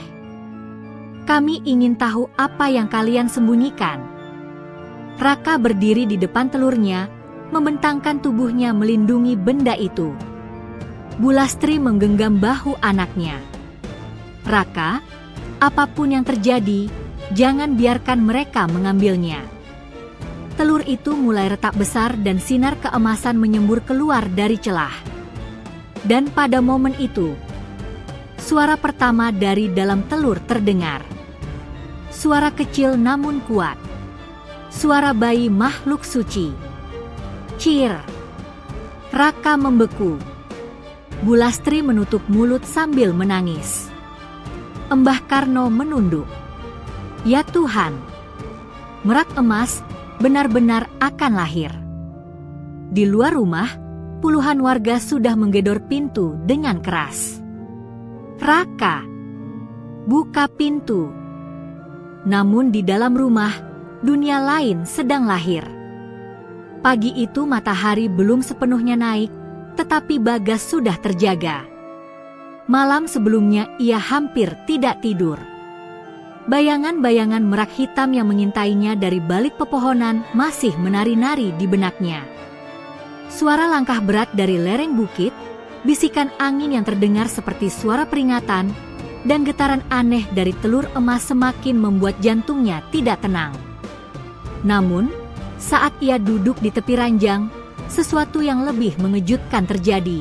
S1: Kami ingin tahu apa yang kalian sembunyikan. Raka berdiri di depan telurnya, membentangkan tubuhnya melindungi benda itu. Bulastri menggenggam bahu anaknya. Raka, apapun yang terjadi, jangan biarkan mereka mengambilnya. Telur itu mulai retak besar dan sinar keemasan menyembur keluar dari celah. Dan pada momen itu, suara pertama dari dalam telur terdengar. Suara kecil namun kuat. Suara bayi makhluk suci. Cir. Raka membeku. Bulastri menutup mulut sambil menangis. Embah Karno menunduk. Ya Tuhan, merak emas benar-benar akan lahir. Di luar rumah, puluhan warga sudah menggedor pintu dengan keras. Raka, buka pintu. Namun di dalam rumah, dunia lain sedang lahir. Pagi itu matahari belum sepenuhnya naik, tetapi Bagas sudah terjaga. Malam sebelumnya ia hampir tidak tidur. Bayangan-bayangan merak hitam yang mengintainya dari balik pepohonan masih menari-nari di benaknya. Suara langkah berat dari lereng bukit, bisikan angin yang terdengar seperti suara peringatan, dan getaran aneh dari telur emas semakin membuat jantungnya tidak tenang. Namun, saat ia duduk di tepi ranjang, sesuatu yang lebih mengejutkan terjadi.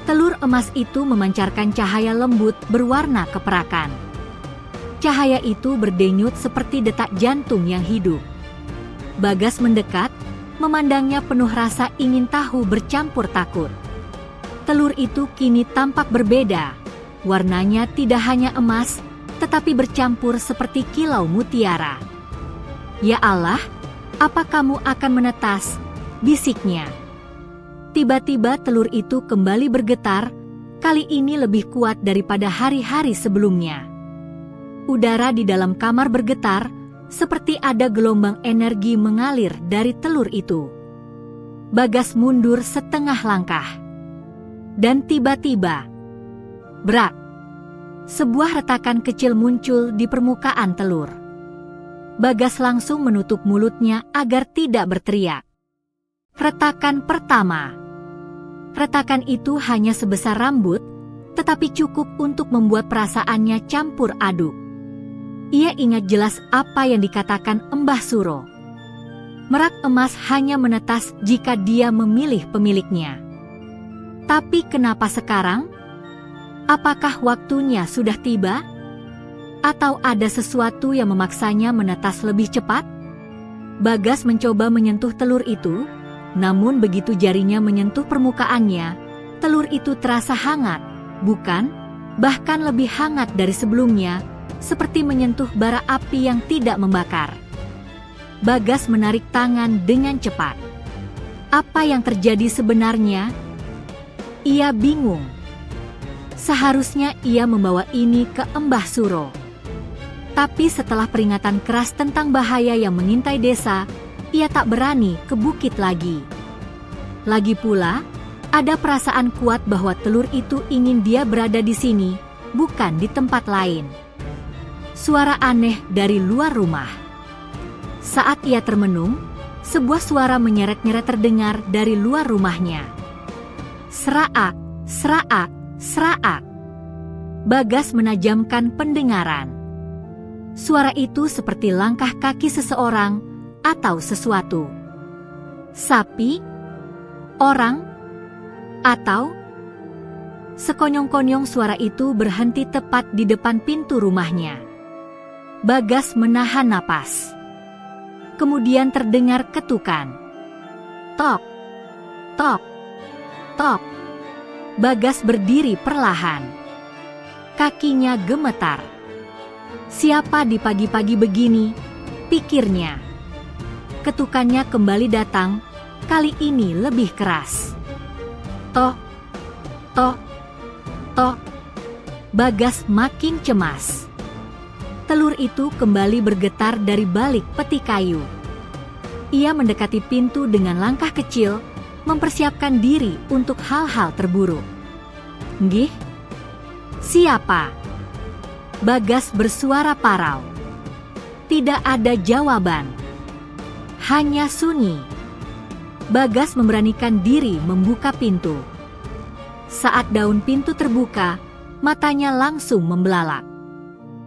S1: Telur emas itu memancarkan cahaya lembut berwarna keperakan. Cahaya itu berdenyut seperti detak jantung yang hidup. Bagas mendekat, memandangnya penuh rasa ingin tahu bercampur takut. Telur itu kini tampak berbeda. Warnanya tidak hanya emas, tetapi bercampur seperti kilau mutiara. Ya Allah, apa kamu akan menetas? Bisiknya. Tiba-tiba telur itu kembali bergetar, kali ini lebih kuat daripada hari-hari sebelumnya. Udara di dalam kamar bergetar, seperti ada gelombang energi mengalir dari telur itu. Bagas mundur setengah langkah. Dan tiba-tiba, brak! Sebuah retakan kecil muncul di permukaan telur. Bagas langsung menutup mulutnya agar tidak berteriak. Retakan pertama. Retakan itu hanya sebesar rambut, tetapi cukup untuk membuat perasaannya campur aduk. Ia ingat jelas apa yang dikatakan Embah Suro. Merak emas hanya menetas jika dia memilih pemiliknya. Tapi kenapa sekarang? Apakah waktunya sudah tiba? Atau ada sesuatu yang memaksanya menetas lebih cepat? Bagas mencoba menyentuh telur itu, namun begitu jarinya menyentuh permukaannya, telur itu terasa hangat, bukan? Bahkan lebih hangat dari sebelumnya, seperti menyentuh bara api yang tidak membakar. Bagas menarik tangan dengan cepat. Apa yang terjadi sebenarnya? Ia bingung. Seharusnya ia membawa ini ke Embah Suro. Tapi setelah peringatan keras tentang bahaya yang mengintai desa, ia tak berani ke bukit lagi. Lagi pula, ada perasaan kuat bahwa telur itu ingin dia berada di sini, bukan di tempat lain. Suara aneh dari luar rumah. Saat ia termenung, sebuah suara menyeret-nyeret terdengar dari luar rumahnya. Seraak, seraak, seraak. Bagas menajamkan pendengaran. Suara itu seperti langkah kaki seseorang atau sesuatu. Sapi? Orang? Atau? Sekonyong-konyong suara itu berhenti tepat di depan pintu rumahnya. Bagas menahan napas. Kemudian terdengar ketukan. Tok, tok, tok. Bagas berdiri perlahan. Kakinya gemetar. Siapa di pagi-pagi begini? Pikirnya. Ketukannya kembali datang, kali ini lebih keras. Toh, toh, toh. Bagas makin cemas. Telur itu kembali bergetar dari balik peti kayu. Ia mendekati pintu dengan langkah kecil, mempersiapkan diri untuk hal-hal terburuk. Nggih? Siapa? Bagas bersuara parau. Tidak ada jawaban. Hanya sunyi. Bagas memberanikan diri membuka pintu. Saat daun pintu terbuka, matanya langsung membelalak.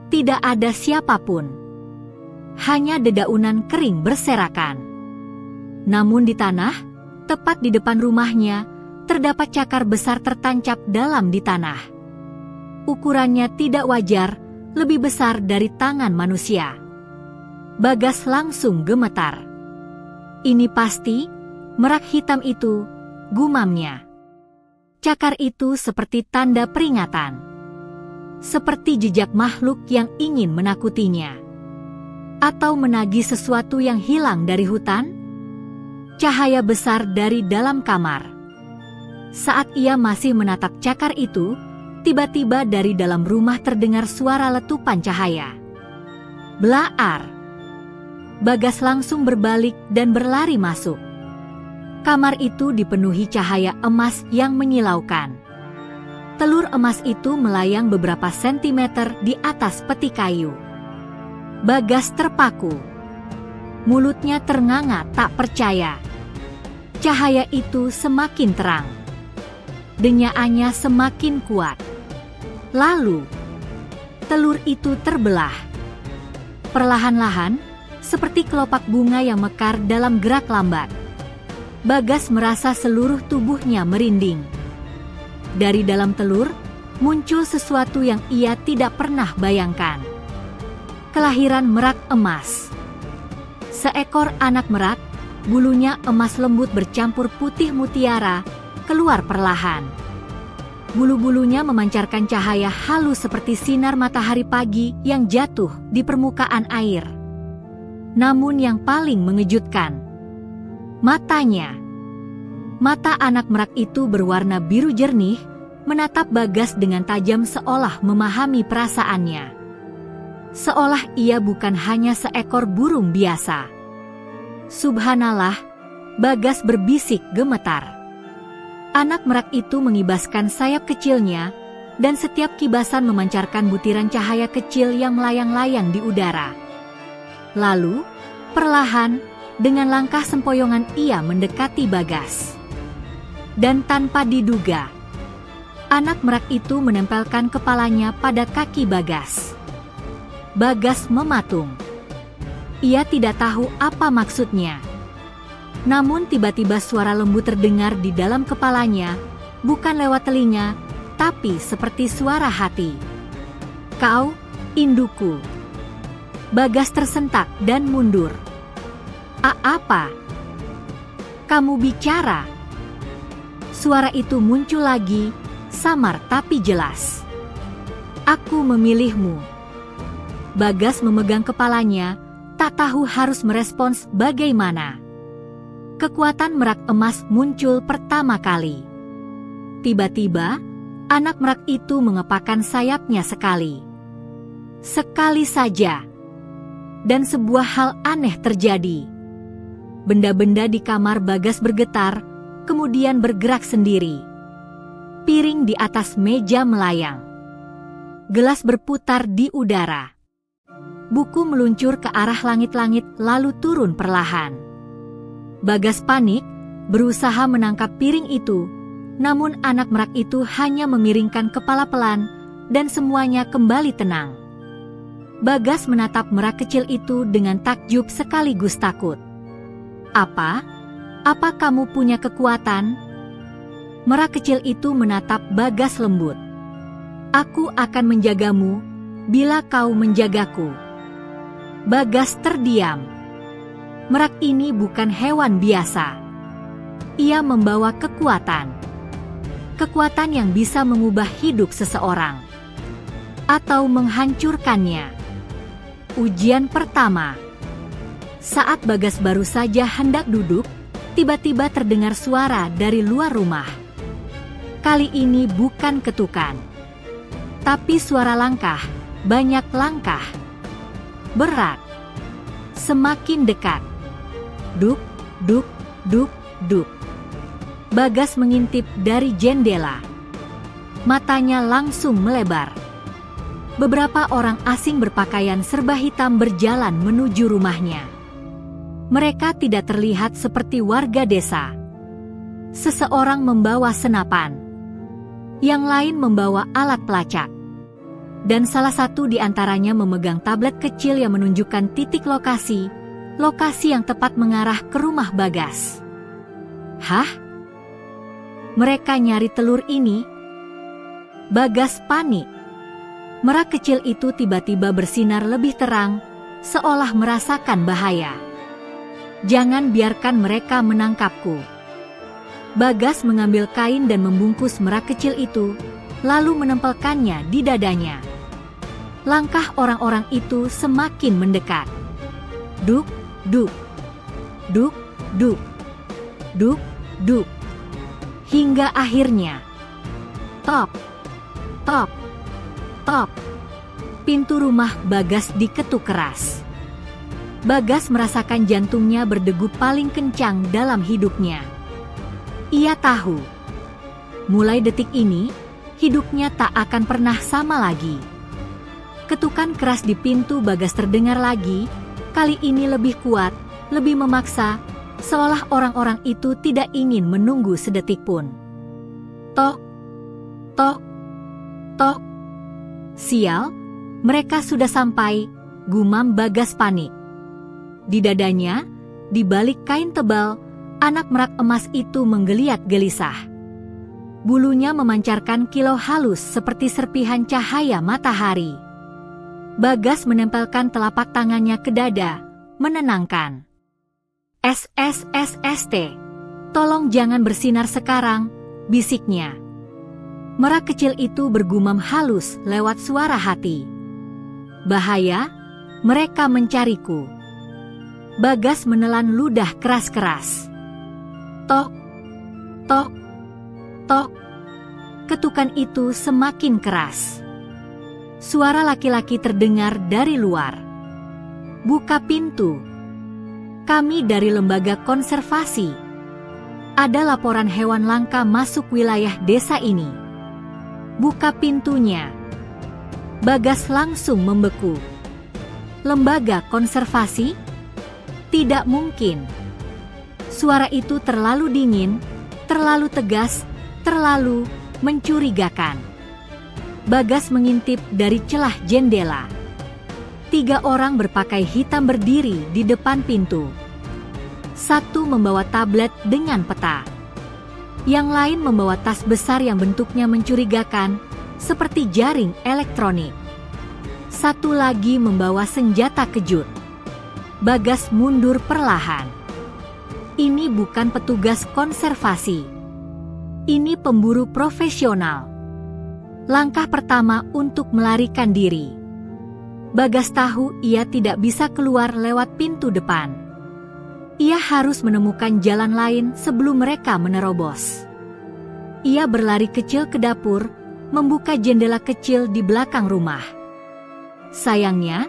S1: Tidak ada siapapun. Hanya dedaunan kering berserakan. Namun di tanah, tepat di depan rumahnya, terdapat cakar besar tertancap dalam di tanah. Ukurannya tidak wajar, lebih besar dari tangan manusia. Bagas langsung gemetar. Ini pasti merak hitam itu, gumamnya. Cakar itu seperti tanda peringatan. Seperti jejak makhluk yang ingin menakutinya. Atau menagih sesuatu yang hilang dari hutan? Cahaya besar dari dalam kamar. Saat ia masih menatap cakar itu, tiba-tiba dari dalam rumah terdengar suara letupan cahaya. Blaar. Bagas langsung berbalik dan berlari masuk. Kamar itu dipenuhi cahaya emas yang menyilaukan. Telur emas itu melayang beberapa sentimeter di atas peti kayu. Bagas terpaku. Mulutnya ternganga tak percaya. Cahaya itu semakin terang. Denyaannya semakin kuat. Lalu, telur itu terbelah. Perlahan-lahan, seperti kelopak bunga yang mekar dalam gerak lambat. Bagas merasa seluruh tubuhnya merinding. Dari dalam telur, muncul sesuatu yang ia tidak pernah bayangkan. Kelahiran merak emas. Seekor anak merak, bulunya emas lembut bercampur putih mutiara, keluar perlahan. Bulu-bulunya memancarkan cahaya halus seperti sinar matahari pagi yang jatuh di permukaan air. Namun yang paling mengejutkan, matanya. Mata anak merak itu berwarna biru jernih, menatap Bagas dengan tajam seolah memahami perasaannya. Seolah ia bukan hanya seekor burung biasa. Subhanallah, Bagas berbisik gemetar. Anak merak itu mengibaskan sayap kecilnya, dan setiap kibasan memancarkan butiran cahaya kecil yang melayang-layang di udara. Lalu, perlahan, dengan langkah sempoyongan ia mendekati Bagas. Dan tanpa diduga, anak merak itu menempelkan kepalanya pada kaki Bagas. Bagas mematung. Ia tidak tahu apa maksudnya. Namun tiba-tiba suara lembut terdengar di dalam kepalanya, bukan lewat telinga, tapi seperti suara hati. Kau, induku. Bagas tersentak dan mundur. Apa? Kamu bicara? Suara itu muncul lagi, samar tapi jelas. Aku memilihmu. Bagas memegang kepalanya, tak tahu harus merespons bagaimana. Kekuatan merak emas muncul pertama kali. Tiba-tiba, anak merak itu mengepakkan sayapnya sekali. Sekali saja. Dan sebuah hal aneh terjadi. Benda-benda di kamar Bagas bergetar, kemudian bergerak sendiri. Piring di atas meja melayang. Gelas berputar di udara. Buku meluncur ke arah langit-langit lalu turun perlahan. Bagas panik, berusaha menangkap piring itu, namun anak merak itu hanya memiringkan kepala pelan, dan semuanya kembali tenang. Bagas menatap merak kecil itu dengan takjub sekaligus takut. Apa kamu punya kekuatan? Merak kecil itu menatap Bagas lembut. Aku akan menjagamu, bila kau menjagaku. Bagas terdiam. Merak ini bukan hewan biasa. Ia membawa kekuatan. Kekuatan yang bisa mengubah hidup seseorang. atau menghancurkannya. Ujian pertama. Saat Bagas baru saja hendak duduk, tiba-tiba terdengar suara dari luar rumah. Kali ini bukan ketukan, tapi suara langkah, banyak langkah. Berat. Semakin dekat. Duk, duk, duk, duk. Bagas mengintip dari jendela. Matanya langsung melebar. Beberapa orang asing berpakaian serba hitam berjalan menuju rumahnya. Mereka tidak terlihat seperti warga desa. Seseorang membawa senapan. Yang lain membawa alat pelacak. Dan salah satu di antaranya memegang tablet kecil yang menunjukkan titik lokasi yang tepat mengarah ke rumah Bagas. Hah? Mereka nyari telur ini? Bagas panik. Merak kecil itu tiba-tiba bersinar lebih terang, seolah merasakan bahaya. Jangan biarkan mereka menangkapku. Bagas mengambil kain dan membungkus merak kecil itu, lalu menempelkannya di dadanya. Langkah orang-orang itu semakin mendekat. Duk, duk, duk, duk, duk, duk. Hingga akhirnya, tok, tok, tok. Pintu rumah Bagas diketuk keras. Bagas merasakan jantungnya berdegup paling kencang dalam hidupnya. Ia tahu, mulai detik ini, hidupnya tak akan pernah sama lagi. Ketukan keras di pintu Bagas terdengar lagi, kali ini lebih kuat, lebih memaksa, seolah orang-orang itu tidak ingin menunggu sedetik pun. Tok, tok, tok. Sial, mereka sudah sampai, gumam Bagas panik. Di dadanya, di balik kain tebal, anak merak emas itu menggeliat gelisah. Bulunya memancarkan kilau halus seperti serpihan cahaya matahari. Bagas menempelkan telapak tangannya ke dada, menenangkan. SSSST, tolong jangan bersinar sekarang, bisiknya. Merak kecil itu bergumam halus lewat suara hati. Bahaya, mereka mencariku. Bagas menelan ludah keras-keras. Tok, tok, tok. Ketukan itu semakin keras. Suara laki-laki terdengar dari luar. Buka pintu. Kami dari lembaga konservasi. Ada laporan hewan langka masuk wilayah desa ini. Buka pintunya. Bagas langsung membeku. Lembaga konservasi? Tidak mungkin. Suara itu terlalu dingin, terlalu tegas, terlalu mencurigakan. Bagas mengintip dari celah jendela. 3 orang berpakaian hitam berdiri di depan pintu. Satu membawa tablet dengan peta. Yang lain membawa tas besar yang bentuknya mencurigakan, seperti jaring elektronik. Satu lagi membawa senjata kejut. Bagas mundur perlahan. Ini bukan petugas konservasi. Ini pemburu profesional. Langkah pertama untuk melarikan diri. Bagas tahu ia tidak bisa keluar lewat pintu depan. Ia harus menemukan jalan lain sebelum mereka menerobos. Ia berlari kecil ke dapur, membuka jendela kecil di belakang rumah. Sayangnya,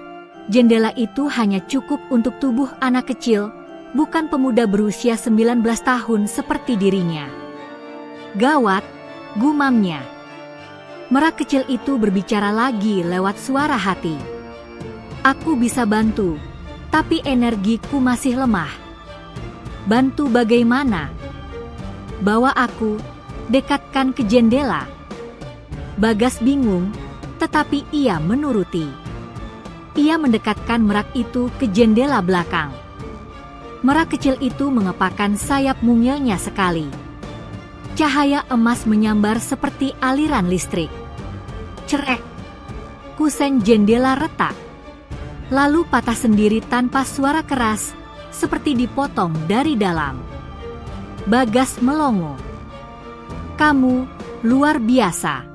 S1: jendela itu hanya cukup untuk tubuh anak kecil, bukan pemuda berusia 19 tahun seperti dirinya. Gawat, gumamnya. Merak kecil itu berbicara lagi lewat suara hati. Aku bisa bantu, tapi energiku masih lemah. Bantu bagaimana? Bawa aku, dekatkan ke jendela. Bagas bingung, tetapi ia menuruti. Ia mendekatkan merak itu ke jendela belakang. Merak kecil itu mengepakkan sayap mungilnya sekali. Cahaya emas menyambar seperti aliran listrik. Cerek. Kusen jendela retak. Lalu patah sendiri tanpa suara keras, seperti dipotong dari dalam. Bagas melongo. Kamu luar biasa.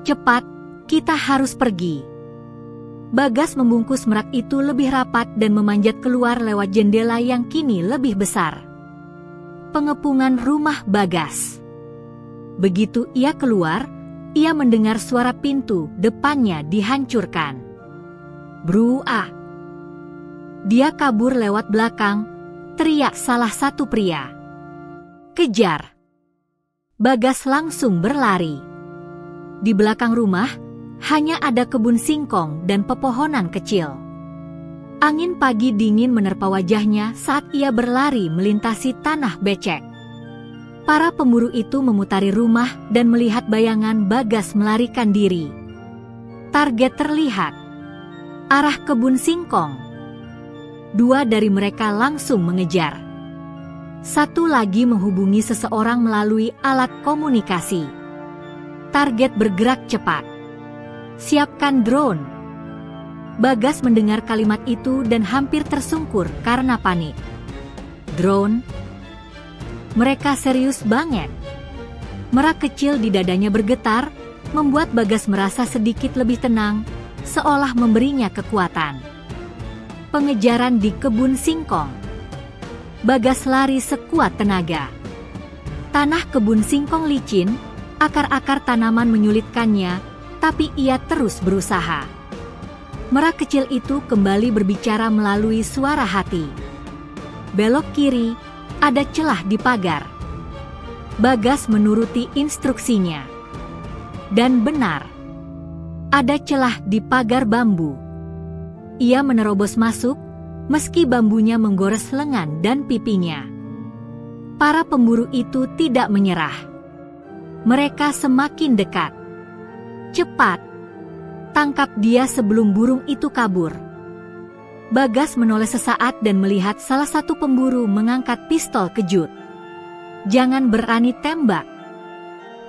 S1: Cepat, Kita harus pergi. Bagas membungkus merak itu lebih rapat dan memanjat keluar lewat jendela yang kini lebih besar. Pengepungan rumah Bagas. Begitu ia keluar, ia mendengar suara pintu depannya dihancurkan. "Bruah!" Dia kabur lewat belakang, teriak salah satu pria. "Kejar!" Bagas langsung berlari. Di belakang rumah, hanya ada kebun singkong dan pepohonan kecil. Angin pagi dingin menerpa wajahnya saat ia berlari melintasi tanah becek. Para pemburu itu memutari rumah dan melihat bayangan Bagas melarikan diri. Target terlihat. Arah kebun singkong. 2 dari mereka langsung mengejar. 1 lagi menghubungi seseorang melalui alat komunikasi. Target bergerak cepat. "Siapkan drone." Bagas mendengar kalimat itu dan hampir tersungkur karena panik. Drone? Mereka serius banget. Merak kecil di dadanya bergetar, membuat Bagas merasa sedikit lebih tenang, seolah memberinya kekuatan. Pengejaran di kebun singkong. Bagas lari sekuat tenaga. Tanah kebun singkong licin, akar-akar tanaman menyulitkannya, tapi ia terus berusaha. Merak kecil itu kembali berbicara melalui suara hati. "Belok kiri, ada celah di pagar." Bagas menuruti instruksinya. Dan benar. Ada celah di pagar bambu. Ia menerobos masuk, meski bambunya menggores lengan dan pipinya. Para pemburu itu tidak menyerah. Mereka semakin dekat. "Cepat! Tangkap dia sebelum burung itu kabur." Bagas menoleh sesaat dan melihat salah satu pemburu mengangkat pistol kejut. "Jangan berani tembak!"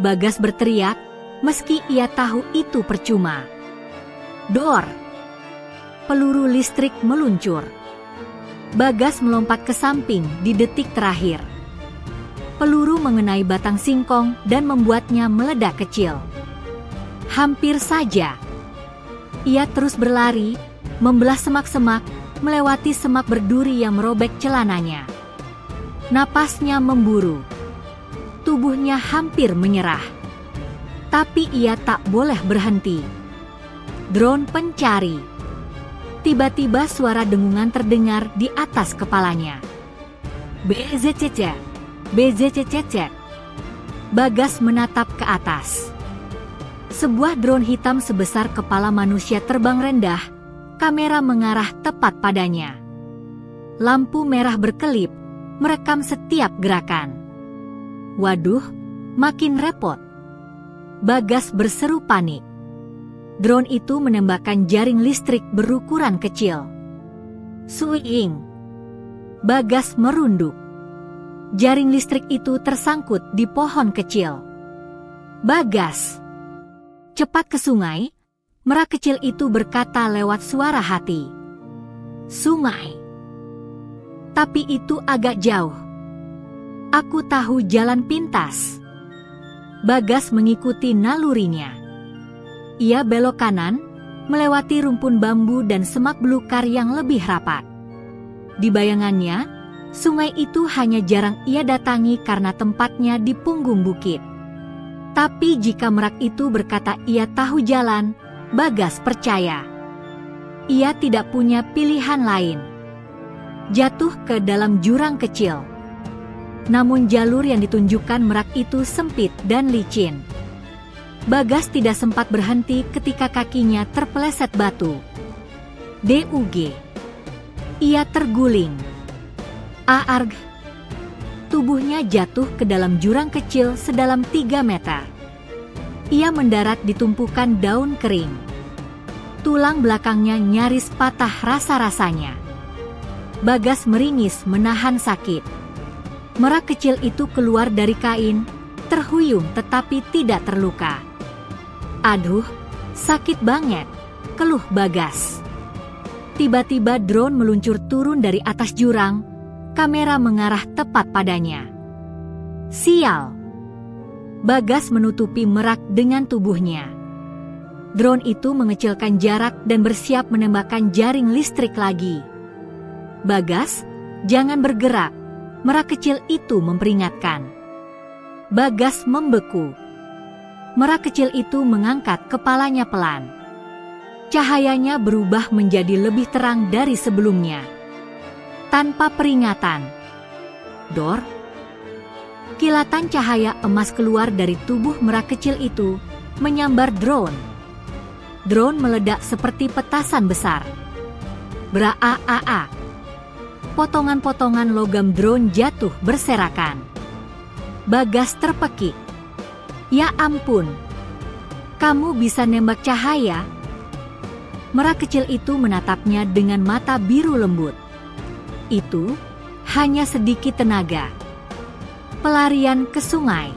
S1: Bagas berteriak, meski ia tahu itu percuma. Dor! Peluru listrik meluncur. Bagas melompat ke samping di detik terakhir. Peluru mengenai batang singkong dan membuatnya meledak kecil. Hampir saja. Ia terus berlari, membelah semak-semak, melewati semak berduri yang merobek celananya. Napasnya memburu. Tubuhnya hampir menyerah. Tapi ia tak boleh berhenti. Drone pencari. Tiba-tiba suara dengungan terdengar di atas kepalanya. "BZCC, BZCC." Bagas menatap ke atas. Sebuah drone hitam sebesar kepala manusia terbang rendah, kamera mengarah tepat padanya. Lampu merah berkelip, merekam setiap gerakan. Waduh, makin repot. Bagas berseru panik. Drone itu menembakkan jaring listrik berukuran kecil. Suing. Bagas merunduk. Jaring listrik itu tersangkut di pohon kecil. "Bagas! Cepat ke sungai," merak kecil itu berkata lewat suara hati. "Sungai? Tapi itu agak jauh. Aku tahu jalan pintas." Bagas mengikuti nalurinya. Ia belok kanan, melewati rumpun bambu dan semak belukar yang lebih rapat. Di bayangannya, sungai itu hanya jarang ia datangi karena tempatnya di punggung bukit. Tapi jika merak itu berkata ia tahu jalan, Bagas percaya. Ia tidak punya pilihan lain. Jatuh ke dalam jurang kecil. Namun jalur yang ditunjukkan merak itu sempit dan licin. Bagas tidak sempat berhenti ketika kakinya terpeleset batu. DUG. Ia terguling. Aarg. Tubuhnya jatuh ke dalam jurang kecil sedalam 3 meter. Ia mendarat di tumpukan daun kering. Tulang belakangnya nyaris patah rasa-rasanya. Bagas meringis menahan sakit. Merak kecil itu keluar dari kain, terhuyung tetapi tidak terluka. "Aduh, sakit banget," keluh Bagas. Tiba-tiba drone meluncur turun dari atas jurang, kamera mengarah tepat padanya. Sial! Bagas menutupi merak dengan tubuhnya. Drone itu mengecilkan jarak dan bersiap menembakkan jaring listrik lagi. "Bagas, jangan bergerak," merak kecil itu memperingatkan. Bagas membeku. Merak kecil itu mengangkat kepalanya pelan. Cahayanya berubah menjadi lebih terang dari sebelumnya. Tanpa peringatan, dor! Kilatan cahaya emas keluar dari tubuh merak kecil itu, menyambar drone. Drone meledak seperti petasan besar. Braa-a-a. Potongan-potongan logam drone jatuh berserakan. Bagas terpekik. "Ya ampun, kamu bisa nembak cahaya?" Merak kecil itu menatapnya dengan mata biru lembut. "Itu hanya sedikit tenaga." Pelarian ke sungai.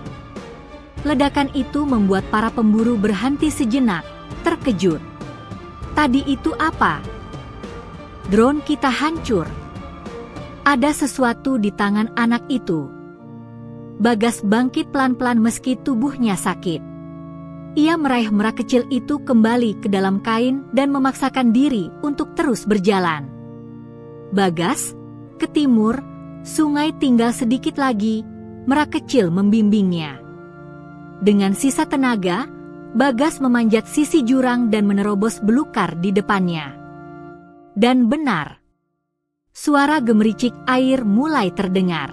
S1: Ledakan itu membuat para pemburu berhenti sejenak, terkejut. "Tadi itu apa?" "Drone kita hancur. Ada sesuatu di tangan anak itu." Bagas bangkit pelan-pelan meski tubuhnya sakit. Ia meraih merak kecil itu kembali ke dalam kain dan memaksakan diri untuk terus berjalan. "Bagas, ke timur, sungai tinggal sedikit lagi," merak kecil membimbingnya. Dengan sisa tenaga, Bagas memanjat sisi jurang dan menerobos belukar di depannya. Dan benar, suara gemericik air mulai terdengar.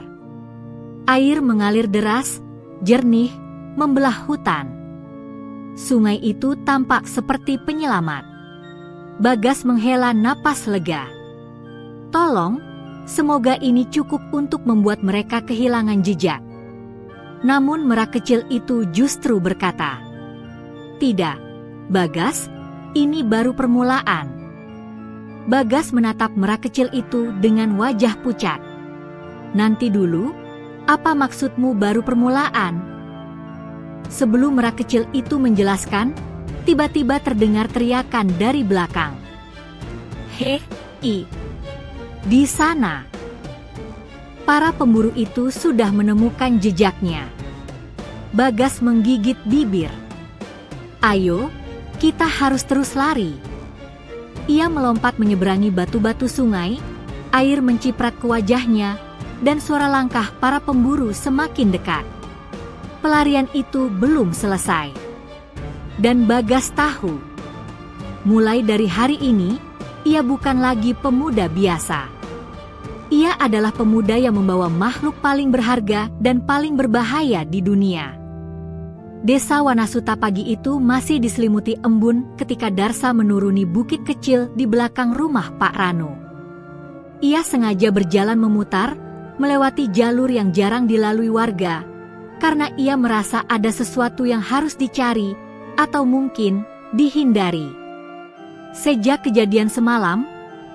S1: Air mengalir deras, jernih, membelah hutan. Sungai itu tampak seperti penyelamat. Bagas menghela napas lega. "Tolong, semoga ini cukup untuk membuat mereka kehilangan jejak." Namun merak kecil itu justru berkata, "Tidak, Bagas, ini baru permulaan." Bagas menatap merak kecil itu dengan wajah pucat. "Nanti dulu, apa maksudmu baru permulaan?" Sebelum merak kecil itu menjelaskan, tiba-tiba terdengar teriakan dari belakang. "Hei, di sana!" Para pemburu itu sudah menemukan jejaknya. Bagas menggigit bibir. "Ayo, kita harus terus lari." Ia melompat menyeberangi batu-batu sungai, air menciprat ke wajahnya, dan suara langkah para pemburu semakin dekat. Pelarian itu belum selesai. Dan Bagas tahu, mulai dari hari ini, ia bukan lagi pemuda biasa. Ia adalah pemuda yang membawa makhluk paling berharga dan paling berbahaya di dunia. Desa Wanasuta pagi itu masih diselimuti embun ketika Darsa menuruni bukit kecil di belakang rumah Pak Rano. Ia sengaja berjalan memutar, melewati jalur yang jarang dilalui warga, karena ia merasa ada sesuatu yang harus dicari atau mungkin dihindari. Sejak kejadian semalam,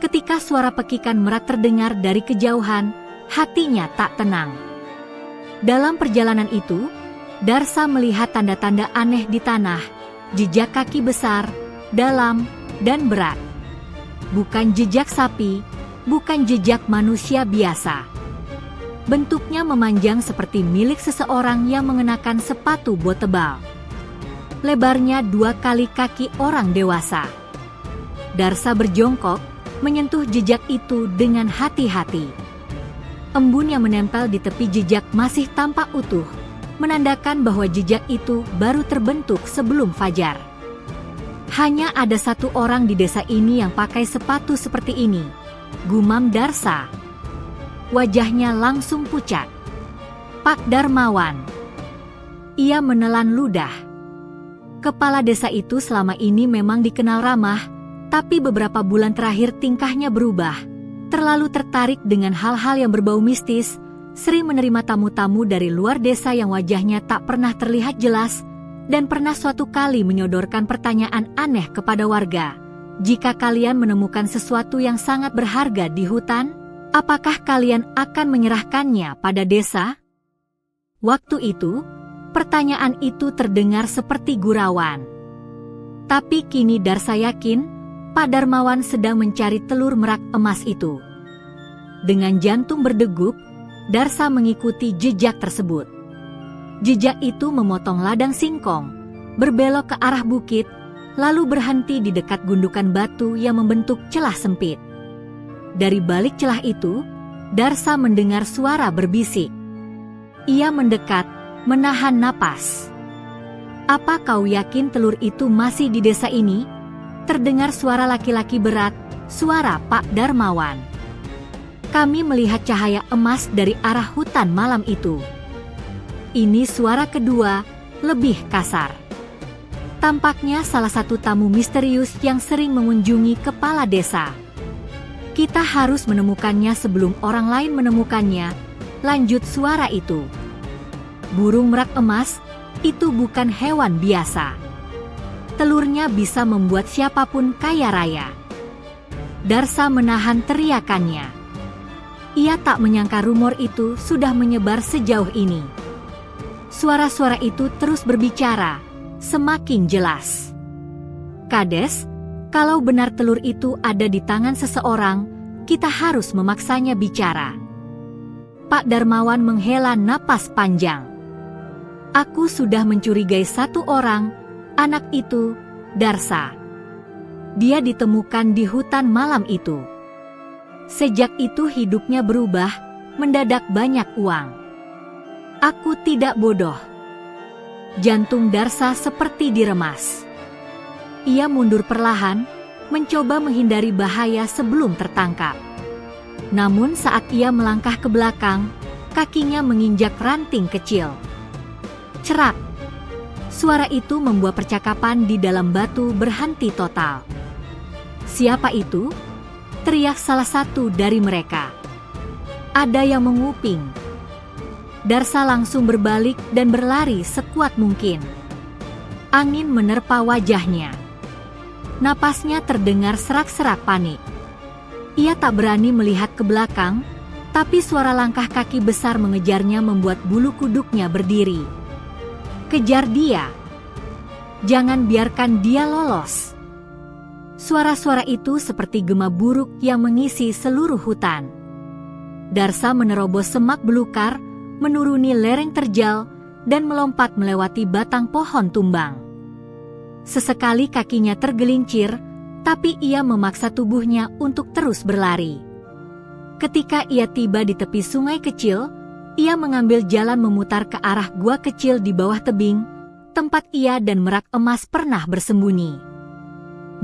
S1: ketika suara pekikan merak terdengar dari kejauhan, hatinya tak tenang. Dalam perjalanan itu, Darsa melihat tanda-tanda aneh di tanah, jejak kaki besar, dalam, dan berat. Bukan jejak sapi, bukan jejak manusia biasa. Bentuknya memanjang seperti milik seseorang yang mengenakan sepatu bot tebal. Lebarnya 2 kali kaki orang dewasa. Darsa berjongkok, menyentuh jejak itu dengan hati-hati. Embun yang menempel di tepi jejak masih tampak utuh, menandakan bahwa jejak itu baru terbentuk sebelum fajar. "Hanya ada satu orang di desa ini yang pakai sepatu seperti ini," gumam Darsa. Wajahnya langsung pucat. "Pak Darmawan." Ia menelan ludah. Kepala desa itu selama ini memang dikenal ramah, tapi beberapa bulan terakhir tingkahnya berubah. Terlalu tertarik dengan hal-hal yang berbau mistis, sering menerima tamu-tamu dari luar desa yang wajahnya tak pernah terlihat jelas, dan pernah suatu kali menyodorkan pertanyaan aneh kepada warga. "Jika kalian menemukan sesuatu yang sangat berharga di hutan, apakah kalian akan menyerahkannya pada desa?" Waktu itu, pertanyaan itu terdengar seperti gurauan. Tapi kini Darsa yakin, Pak Darmawan sedang mencari telur merak emas itu. Dengan jantung berdegup, Darsa mengikuti jejak tersebut. Jejak itu memotong ladang singkong, berbelok ke arah bukit, lalu berhenti di dekat gundukan batu yang membentuk celah sempit. Dari balik celah itu, Darsa mendengar suara berbisik. Ia mendekat, menahan napas. "Apa kau yakin telur itu masih di desa ini?" Terdengar suara laki-laki berat, suara Pak Darmawan. "Kami melihat cahaya emas dari arah hutan malam itu." Ini suara kedua, lebih kasar. Tampaknya salah satu tamu misterius yang sering mengunjungi kepala desa. "Kita harus menemukannya sebelum orang lain menemukannya," lanjut suara itu. "Burung merak emas, itu bukan hewan biasa. Telurnya bisa membuat siapapun kaya raya." Darsa menahan teriakannya. Ia tak menyangka rumor itu sudah menyebar sejauh ini. Suara-suara itu terus berbicara, semakin jelas. "Kades, kalau benar telur itu ada di tangan seseorang, kita harus memaksanya bicara." Pak Darmawan menghela napas panjang. "Aku sudah mencurigai satu orang, anak itu, Darsa. Dia ditemukan di hutan malam itu. Sejak itu hidupnya berubah, mendadak banyak uang." Aku tidak bodoh. Jantung Darsa seperti diremas. Ia mundur perlahan, mencoba menghindari bahaya sebelum tertangkap. Namun saat ia melangkah ke belakang, kakinya menginjak ranting kecil. Cerak! Suara itu membuat percakapan di dalam batu berhenti total. "Siapa itu?" teriak salah satu dari mereka. "Ada yang menguping." Darsa langsung berbalik dan berlari sekuat mungkin. Angin menerpa wajahnya. Napasnya terdengar serak-serak panik. Ia tak berani melihat ke belakang, tapi suara langkah kaki besar mengejarnya membuat bulu kuduknya berdiri. "Kejar dia! Jangan biarkan dia lolos!" Suara-suara itu seperti gema buruk yang mengisi seluruh hutan. Darsa menerobos semak belukar, menuruni lereng terjal, dan melompat melewati batang pohon tumbang. Sesekali kakinya tergelincir, tapi ia memaksa tubuhnya untuk terus berlari. Ketika ia tiba di tepi sungai kecil, ia mengambil jalan memutar ke arah gua kecil di bawah tebing, tempat ia dan merak emas pernah bersembunyi.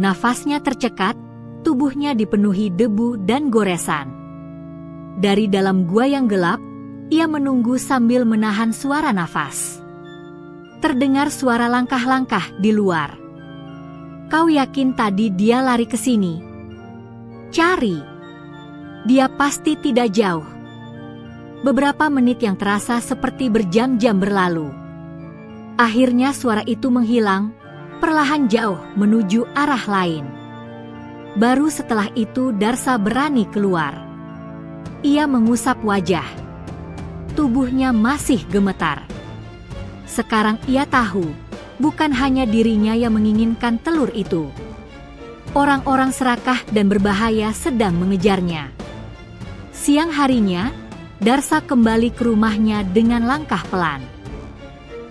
S1: Nafasnya tercekat, tubuhnya dipenuhi debu dan goresan. Dari dalam gua yang gelap, ia menunggu sambil menahan suara nafas. Terdengar suara langkah-langkah di luar. "Kau yakin tadi dia lari ke sini?" "Cari. Dia pasti tidak jauh." Beberapa menit yang terasa seperti berjam-jam berlalu. Akhirnya suara itu menghilang, perlahan jauh menuju arah lain. Baru setelah itu Darsa berani keluar. Ia mengusap wajah. Tubuhnya masih gemetar. Sekarang ia tahu, bukan hanya dirinya yang menginginkan telur itu. Orang-orang serakah dan berbahaya sedang mengejarnya. Siang harinya, Darsa kembali ke rumahnya dengan langkah pelan.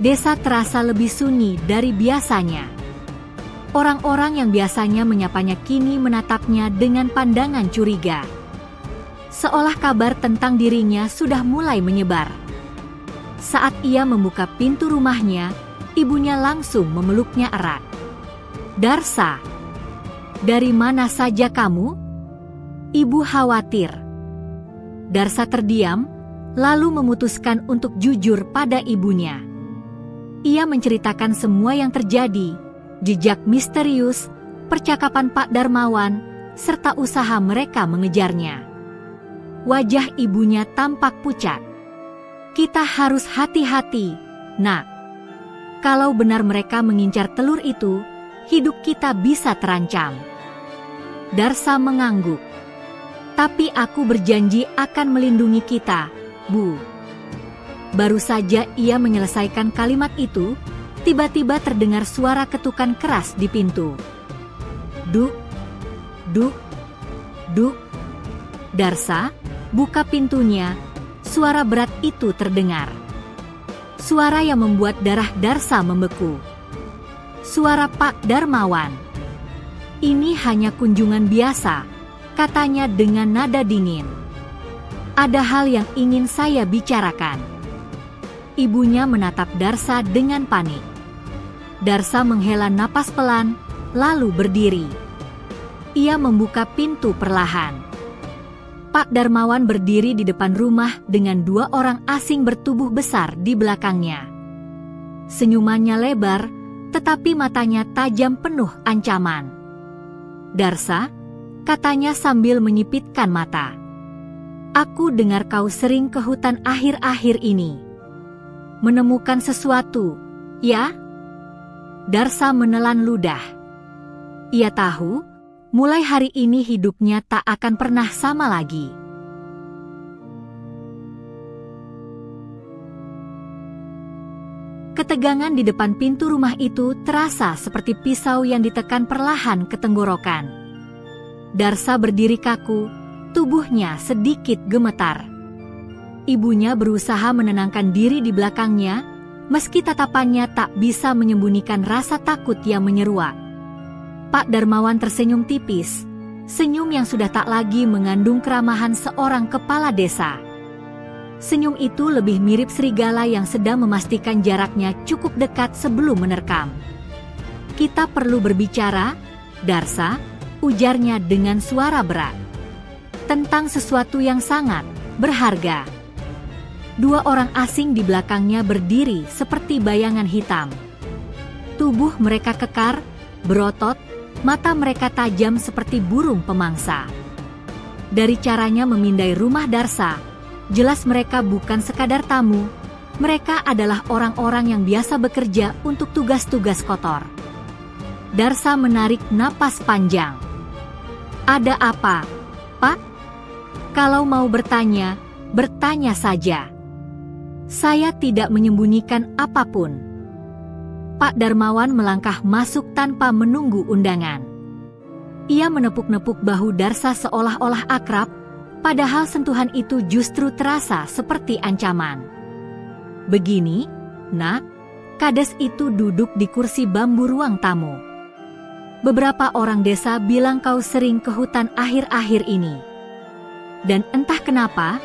S1: Desa terasa lebih sunyi dari biasanya. Orang-orang yang biasanya menyapanya kini menatapnya dengan pandangan curiga. Seolah kabar tentang dirinya sudah mulai menyebar. Saat ia membuka pintu rumahnya, ibunya langsung memeluknya erat. "Darsa, dari mana saja kamu?" Ibu khawatir. Darsa terdiam, lalu memutuskan untuk jujur pada ibunya. Ia menceritakan semua yang terjadi, jejak misterius, percakapan Pak Darmawan, serta usaha mereka mengejarnya. Wajah ibunya tampak pucat. "Kita harus hati-hati, Nak. Kalau benar mereka mengincar telur itu, hidup kita bisa terancam." Darsa mengangguk. "Tapi aku berjanji akan melindungi kita, Bu." Baru saja ia menyelesaikan kalimat itu, tiba-tiba terdengar suara ketukan keras di pintu. Duk, duk, duk. Darsa, buka pintunya. Suara berat itu terdengar. Suara yang membuat darah Darsa membeku. Suara Pak Darmawan. "Ini hanya kunjungan biasa," katanya dengan nada dingin. "Ada hal yang ingin saya bicarakan." Ibunya menatap Darsa dengan panik. Darsa menghela napas pelan, lalu berdiri. Ia membuka pintu perlahan. Pak Darmawan berdiri di depan rumah dengan 2 orang asing bertubuh besar di belakangnya. Senyumannya lebar, tetapi matanya tajam penuh ancaman. "Darsa," katanya sambil menyipitkan mata. "Aku dengar kau sering ke hutan akhir-akhir ini. Menemukan sesuatu, ya?" Darsa menelan ludah. Ia tahu, mulai hari ini hidupnya tak akan pernah sama lagi. Ketegangan di depan pintu rumah itu terasa seperti pisau yang ditekan perlahan ke tenggorokan. Darsa berdiri kaku, tubuhnya sedikit gemetar. Ibunya berusaha menenangkan diri di belakangnya, meski tatapannya tak bisa menyembunyikan rasa takut yang menyeruak. Pak Darmawan tersenyum tipis, senyum yang sudah tak lagi mengandung keramahan seorang kepala desa. Senyum itu lebih mirip serigala yang sedang memastikan jaraknya cukup dekat sebelum menerkam. "Kita perlu berbicara, Darsa," ujarnya dengan suara berat. "Tentang sesuatu yang sangat berharga." 2 orang asing di belakangnya berdiri seperti bayangan hitam. Tubuh mereka kekar, berotot, mata mereka tajam seperti burung pemangsa. Dari caranya memindai rumah Darsa, jelas mereka bukan sekadar tamu, mereka adalah orang-orang yang biasa bekerja untuk tugas-tugas kotor. Darsa menarik napas panjang. "Ada apa, Pak? Kalau mau bertanya, bertanya saja. Saya tidak menyembunyikan apapun." Pak Darmawan melangkah masuk tanpa menunggu undangan. Ia menepuk-nepuk bahu Darsa seolah-olah akrab, padahal sentuhan itu justru terasa seperti ancaman. "Begini, Nak," kades itu duduk di kursi bambu ruang tamu. "Beberapa orang desa bilang kau sering ke hutan akhir-akhir ini. Dan entah kenapa,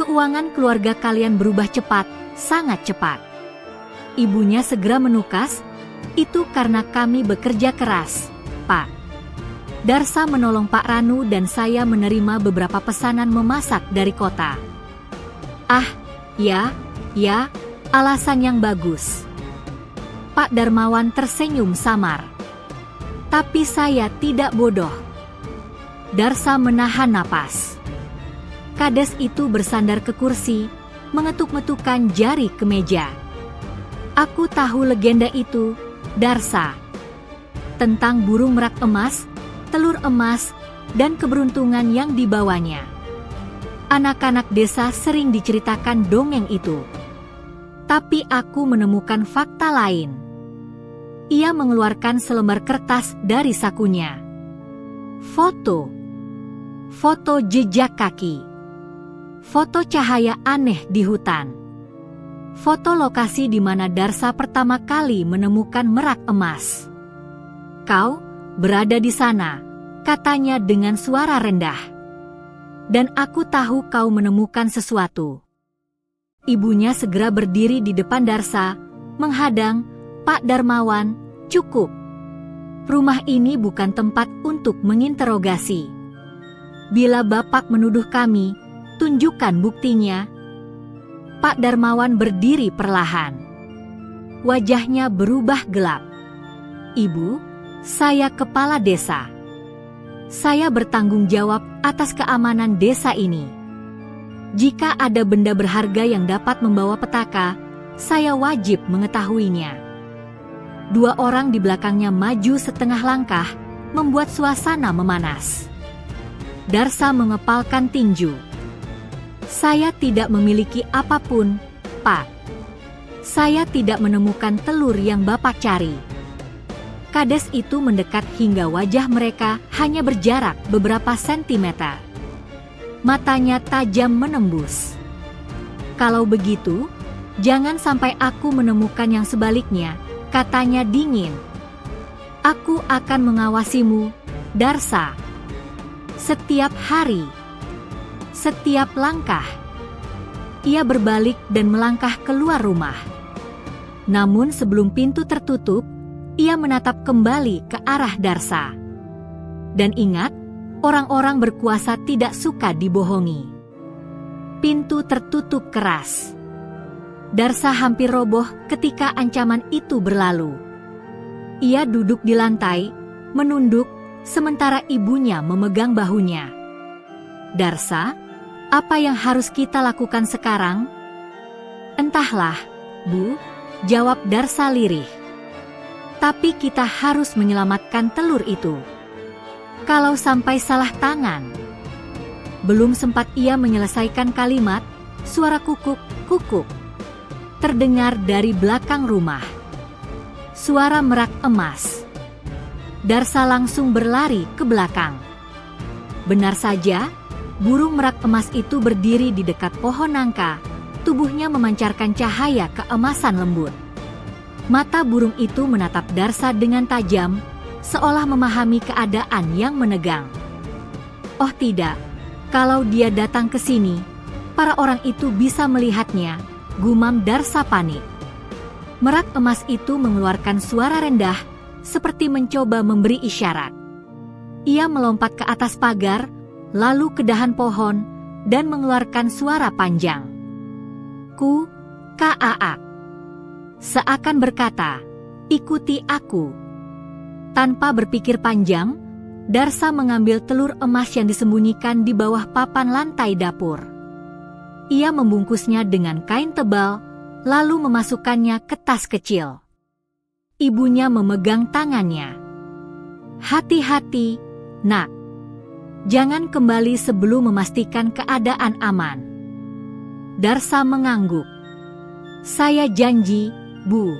S1: keuangan keluarga kalian berubah cepat, sangat cepat." Ibunya segera menukas, "Itu karena kami bekerja keras, Pak. Darsa menolong Pak Ranu dan saya menerima beberapa pesanan memasak dari kota." "Ah, ya, alasan yang bagus." Pak Darmawan tersenyum samar. "Tapi saya tidak bodoh." Darsa menahan napas. Kades itu bersandar ke kursi, mengetuk-ngetukkan jari ke meja. "Aku tahu legenda itu, Darsa. Tentang burung merak emas, telur emas, dan keberuntungan yang dibawanya. Anak-anak desa sering diceritakan dongeng itu. Tapi aku menemukan fakta lain." Ia mengeluarkan selembar kertas dari sakunya. Foto jejak kaki. Foto cahaya aneh di hutan. Foto lokasi di mana Darsa pertama kali menemukan merak emas. "Kau berada di sana," katanya dengan suara rendah. "Dan aku tahu kau menemukan sesuatu." Ibunya segera berdiri di depan Darsa, menghadang. "Pak Darmawan, cukup. Rumah ini bukan tempat untuk menginterogasi. Bila Bapak menuduh kami, tunjukkan buktinya." Pak Darmawan berdiri perlahan. Wajahnya berubah gelap. "Ibu, saya kepala desa. Saya bertanggung jawab atas keamanan desa ini. Jika ada benda berharga yang dapat membawa petaka, saya wajib mengetahuinya." 2 orang di belakangnya maju setengah langkah, membuat suasana memanas. Darsa mengepalkan tinju. "Saya tidak memiliki apapun, Pak. Saya tidak menemukan telur yang Bapak cari." Kades itu mendekat hingga wajah mereka hanya berjarak beberapa sentimeter. Matanya tajam menembus. "Kalau begitu, jangan sampai aku menemukan yang sebaliknya," katanya dingin. Aku akan mengawasimu, Darsa. Setiap hari, setiap langkah. Ia berbalik dan melangkah keluar rumah. Namun sebelum pintu tertutup, ia menatap kembali ke arah Darsa. Dan ingat, orang-orang berkuasa tidak suka dibohongi. Pintu tertutup keras. Darsa hampir roboh ketika ancaman itu berlalu. Ia duduk di lantai, menunduk, sementara ibunya memegang bahunya. Darsa, apa yang harus kita lakukan sekarang? Entahlah, Bu, jawab Darsa lirih. Tapi kita harus menyelamatkan telur itu. Kalau sampai salah tangan. Belum sempat ia menyelesaikan kalimat, suara kukuk terdengar dari belakang rumah. Suara merak emas. Darsa langsung berlari ke belakang. Benar saja, burung merak emas itu berdiri di dekat pohon nangka, tubuhnya memancarkan cahaya keemasan lembut. Mata burung itu menatap Darsa dengan tajam, seolah memahami keadaan yang menegang. Oh tidak, kalau dia datang ke sini, para orang itu bisa melihatnya, gumam Darsa panik. Merak emas itu mengeluarkan suara rendah, seperti mencoba memberi isyarat. Ia melompat ke atas pagar, lalu ke dahan pohon, dan mengeluarkan suara panjang. Ku-ka-a-a. Seakan berkata, ikuti aku. Tanpa berpikir panjang, Darsa mengambil telur emas yang disembunyikan di bawah papan lantai dapur. Ia membungkusnya dengan kain tebal, lalu memasukkannya ke tas kecil. Ibunya memegang tangannya. Hati-hati, Nak. Jangan kembali sebelum memastikan keadaan aman. Darsa mengangguk. Saya janji, Bu.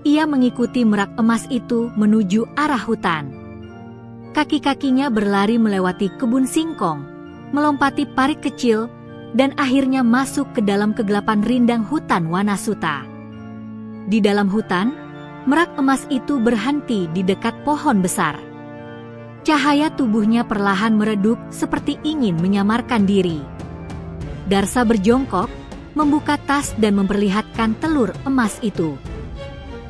S1: Ia mengikuti merak emas itu menuju arah hutan. Kaki-kakinya berlari melewati kebun singkong, melompati parit kecil, dan akhirnya masuk ke dalam kegelapan rindang hutan Wanasuta. Di dalam hutan, merak emas itu berhenti di dekat pohon besar. Cahaya tubuhnya perlahan meredup seperti ingin menyamarkan diri. Darsa berjongkok, membuka tas dan memperlihatkan telur emas itu.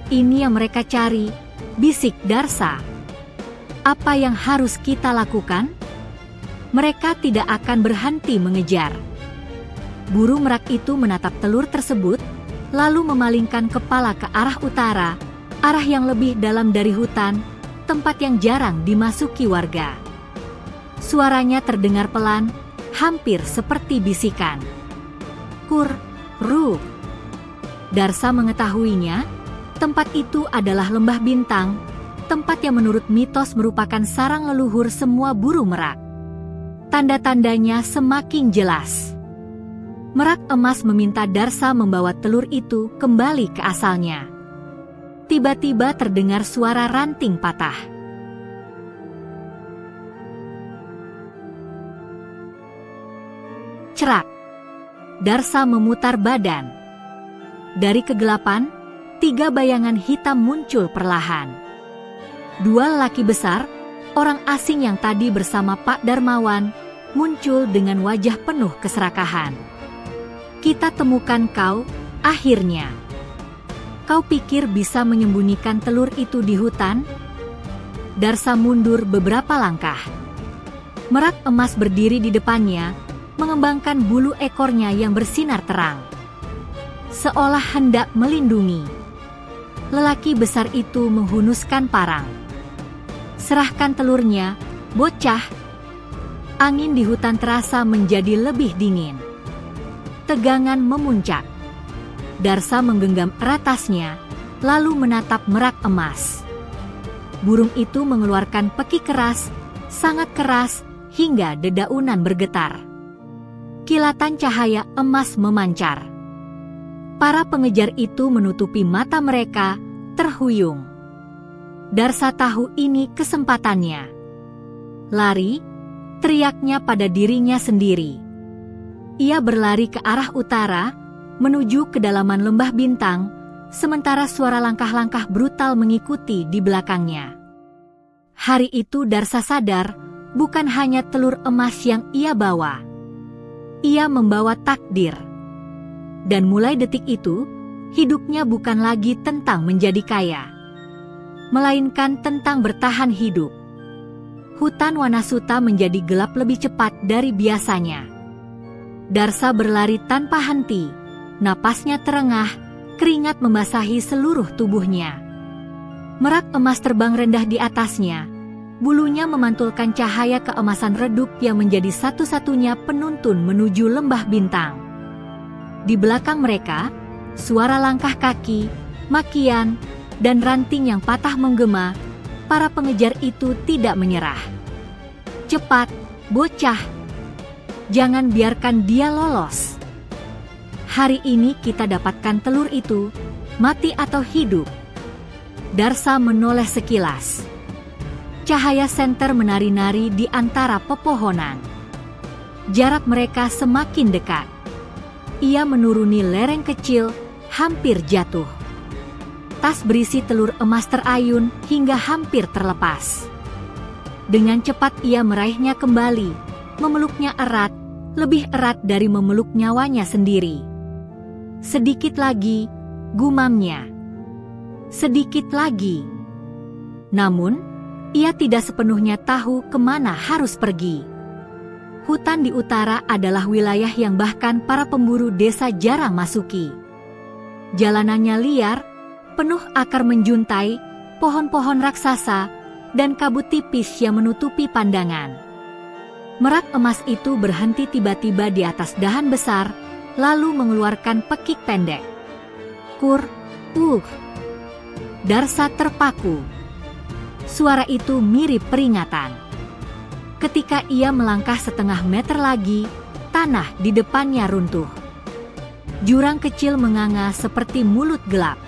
S1: Ini yang mereka cari, bisik Darsa. Apa yang harus kita lakukan? Mereka tidak akan berhenti mengejar. Burung merak itu menatap telur tersebut, lalu memalingkan kepala ke arah utara, arah yang lebih dalam dari hutan, tempat yang jarang dimasuki warga. Suaranya terdengar pelan, hampir seperti bisikan. Kur-ru. Darsa mengetahuinya, tempat itu adalah lembah bintang, tempat yang menurut mitos merupakan sarang leluhur semua burung merak. Tanda-tandanya semakin jelas. Merak emas meminta Darsa membawa telur itu kembali ke asalnya. Tiba-tiba terdengar suara ranting patah. Cerak. Darsa memutar badan. Dari kegelapan, 3 bayangan hitam muncul perlahan. 2 lelaki besar, orang asing yang tadi bersama Pak Darmawan, muncul dengan wajah penuh keserakahan. Kita temukan kau, akhirnya. Kau pikir bisa menyembunyikan telur itu di hutan? Darsa mundur beberapa langkah. Merak emas berdiri di depannya, mengembangkan bulu ekornya yang bersinar terang. Seolah hendak melindungi. Lelaki besar itu menghunuskan parang. Serahkan telurnya, bocah. Angin di hutan terasa menjadi lebih dingin. Tegangan memuncak. Darsa menggenggam erat tasnya, lalu menatap merak emas. Burung itu mengeluarkan peki keras, sangat keras, hingga dedaunan bergetar. Kilatan cahaya emas memancar. Para pengejar itu menutupi mata mereka, terhuyung. Darsa tahu ini kesempatannya. Lari, teriaknya pada dirinya sendiri. Ia berlari ke arah utara, menuju kedalaman lembah bintang, sementara suara langkah-langkah brutal mengikuti di belakangnya. Hari itu Darsa sadar, bukan hanya telur emas yang ia bawa. Ia membawa takdir. Dan mulai detik itu, hidupnya bukan lagi tentang menjadi kaya, melainkan tentang bertahan hidup. Hutan Wanasuta menjadi gelap lebih cepat dari biasanya. Darsa berlari tanpa henti, napasnya terengah, keringat membasahi seluruh tubuhnya. Merak emas terbang rendah di atasnya, bulunya memantulkan cahaya keemasan redup yang menjadi satu-satunya penuntun menuju lembah bintang. Di belakang mereka, suara langkah kaki, makian, dan ranting yang patah menggema. Para pengejar itu tidak menyerah. Cepat, bocah! Jangan biarkan dia lolos. Hari ini kita dapatkan telur itu, mati atau hidup. Darsa menoleh sekilas. Cahaya senter menari-nari di antara pepohonan. Jarak mereka semakin dekat. Ia menuruni lereng kecil, hampir jatuh. Tas berisi telur emas terayun hingga hampir terlepas. Dengan cepat ia meraihnya kembali, memeluknya erat, lebih erat dari memeluk nyawanya sendiri. Sedikit lagi, gumamnya. Sedikit lagi. Namun, ia tidak sepenuhnya tahu kemana harus pergi. Hutan di utara adalah wilayah yang bahkan para pemburu desa jarang masuki. Jalanannya liar, penuh akar menjuntai, pohon-pohon raksasa, dan kabut tipis yang menutupi pandangan. Merak emas itu berhenti tiba-tiba di atas dahan besar, lalu mengeluarkan pekik pendek. Kur, Darsa terpaku. Suara itu mirip peringatan. Ketika ia melangkah setengah meter lagi, tanah di depannya runtuh. Jurang kecil menganga seperti mulut gelap.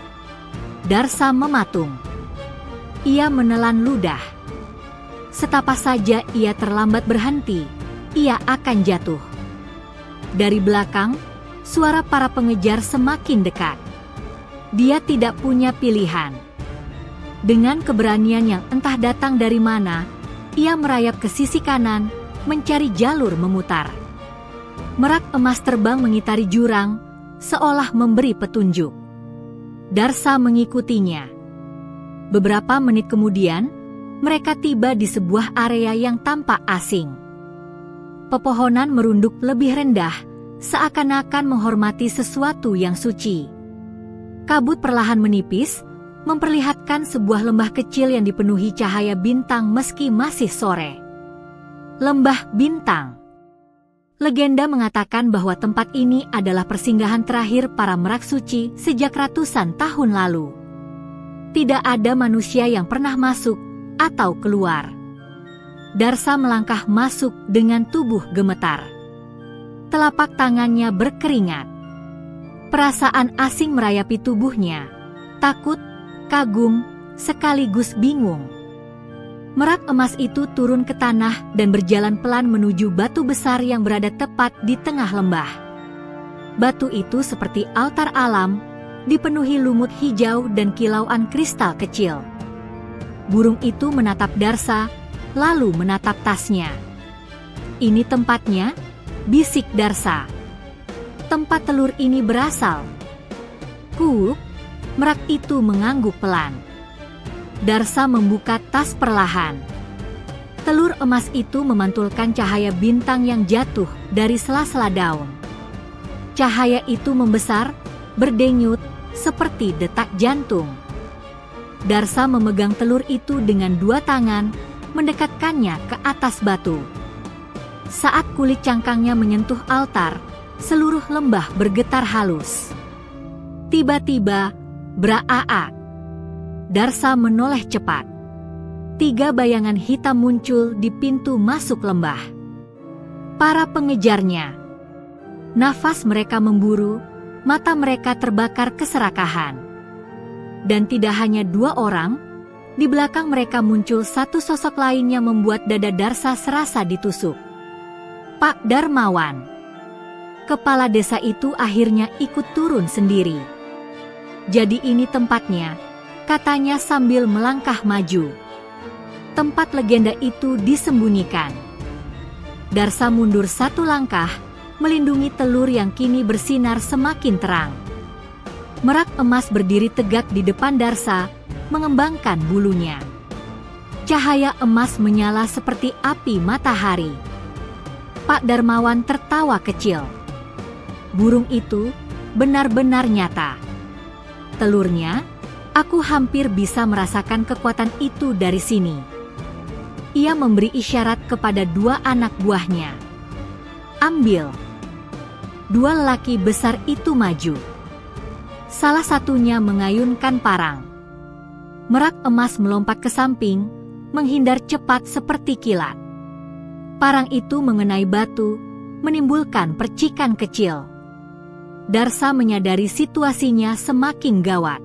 S1: Darsa mematung. Ia menelan ludah. Setapas saja ia terlambat berhenti, ia akan jatuh. Dari belakang, suara para pengejar semakin dekat. Dia tidak punya pilihan. Dengan keberanian yang entah datang dari mana, ia merayap ke sisi kanan, mencari jalur memutar. Merak emas terbang mengitari jurang, seolah memberi petunjuk. Darsa mengikutinya. Beberapa menit kemudian, mereka tiba di sebuah area yang tampak asing. Pepohonan merunduk lebih rendah, seakan-akan menghormati sesuatu yang suci. Kabut perlahan menipis, memperlihatkan sebuah lembah kecil yang dipenuhi cahaya bintang meski masih sore. Lembah Bintang. Legenda mengatakan bahwa tempat ini adalah persinggahan terakhir para merak suci sejak ratusan tahun lalu. Tidak ada manusia yang pernah masuk atau keluar. Darsa melangkah masuk dengan tubuh gemetar. Telapak tangannya berkeringat. Perasaan asing merayapi tubuhnya. Takut, kagum, sekaligus bingung. Merak emas itu turun ke tanah dan berjalan pelan menuju batu besar yang berada tepat di tengah lembah. Batu itu seperti altar alam, dipenuhi lumut hijau dan kilauan kristal kecil. Burung itu menatap Darsa, lalu menatap tasnya. "Ini tempatnya," bisik Darsa. "Tempat telur ini berasal." Merak itu mengangguk pelan. Darsa membuka tas perlahan. Telur emas itu memantulkan cahaya bintang yang jatuh dari sela-sela daun. Cahaya itu membesar, berdenyut, seperti detak jantung. Darsa memegang telur itu dengan dua tangan, mendekatkannya ke atas batu. Saat kulit cangkangnya menyentuh altar, seluruh lembah bergetar halus. Tiba-tiba, braa! Darsa menoleh cepat. 3 bayangan hitam muncul di pintu masuk lembah. Para pengejarnya. Nafas mereka memburu, mata mereka terbakar keserakahan. Dan tidak hanya 2 orang, di belakang mereka muncul satu sosok lain yang membuat dada Darsa serasa ditusuk. Pak Darmawan. Kepala desa itu akhirnya ikut turun sendiri. Jadi ini tempatnya, katanya sambil melangkah maju. Tempat legenda itu disembunyikan. Darsa mundur satu langkah, melindungi telur yang kini bersinar semakin terang. Merak emas berdiri tegak di depan Darsa, mengembangkan bulunya. Cahaya emas menyala seperti api matahari. Pak Darmawan tertawa kecil. Burung itu benar-benar nyata. Telurnya, aku hampir bisa merasakan kekuatan itu dari sini. Ia memberi isyarat kepada dua anak buahnya. Ambil. Dua lelaki besar itu maju. Salah satunya mengayunkan parang. Merak emas melompat ke samping, menghindar cepat seperti kilat. Parang itu mengenai batu, menimbulkan percikan kecil. Darsa menyadari situasinya semakin gawat.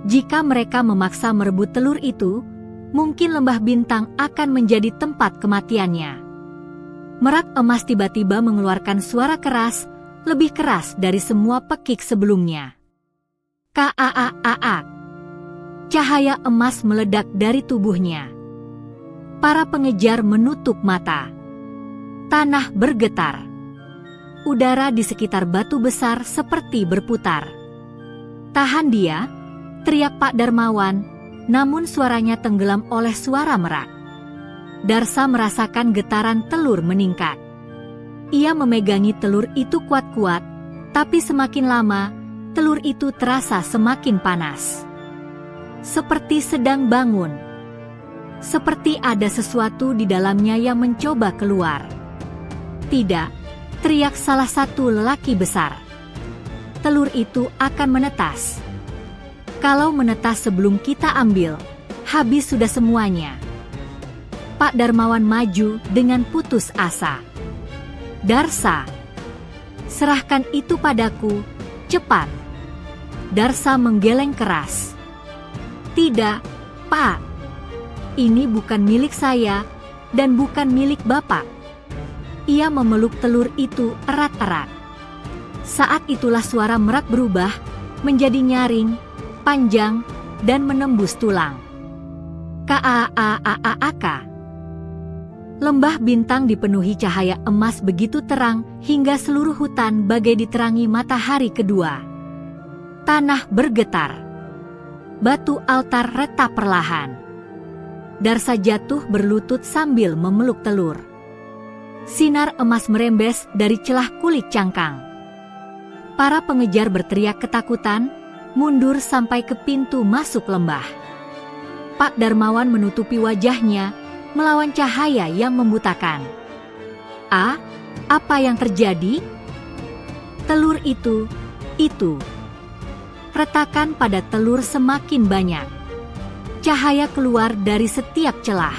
S1: Jika mereka memaksa merebut telur itu, mungkin lembah bintang akan menjadi tempat kematiannya. Merak emas tiba-tiba mengeluarkan suara keras, lebih keras dari semua pekik sebelumnya. Kaaak. Cahaya emas meledak dari tubuhnya. Para pengejar menutup mata. Tanah bergetar. Udara di sekitar batu besar seperti berputar. Tahan dia, teriak Pak Darmawan, namun suaranya tenggelam oleh suara merak. Darsa merasakan getaran telur meningkat. Ia memegangi telur itu kuat-kuat, tapi semakin lama, telur itu terasa semakin panas. Seperti sedang bangun. Seperti ada sesuatu di dalamnya yang mencoba keluar. Tidak, teriak salah satu lelaki besar. Telur itu akan menetas. Kalau menetas sebelum kita ambil, habis sudah semuanya. Pak Darmawan maju dengan putus asa. Darsa, serahkan itu padaku, cepat. Darsa menggeleng keras. Tidak, Pak. Ini bukan milik saya, dan bukan milik Bapak. Ia memeluk telur itu erat-erat. Saat itulah suara merak berubah, menjadi nyaring, panjang, dan menembus tulang. Kaaak. Lembah bintang dipenuhi cahaya emas begitu terang, hingga seluruh hutan bagai diterangi matahari kedua. Tanah bergetar. Batu altar retak perlahan. Darsa jatuh berlutut sambil memeluk telur. Sinar emas merembes dari celah kulit cangkang. Para pengejar berteriak ketakutan, mundur sampai ke pintu masuk lembah. Pak Darmawan menutupi wajahnya, melawan cahaya yang membutakan. Apa yang terjadi? Telur itu. Retakan pada telur semakin banyak. Cahaya keluar dari setiap celah.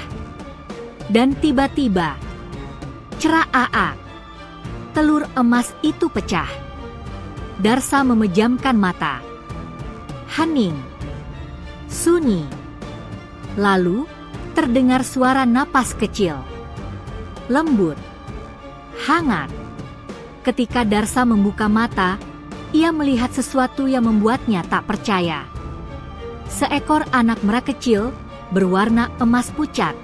S1: Dan tiba-tiba, ceraak. Telur emas itu pecah. Darsa memejamkan mata. Hening. Sunyi. Lalu, terdengar suara napas kecil. Lembut. Hangat. Ketika Darsa membuka mata, ia melihat sesuatu yang membuatnya tak percaya. Seekor anak merak kecil, berwarna emas pucat,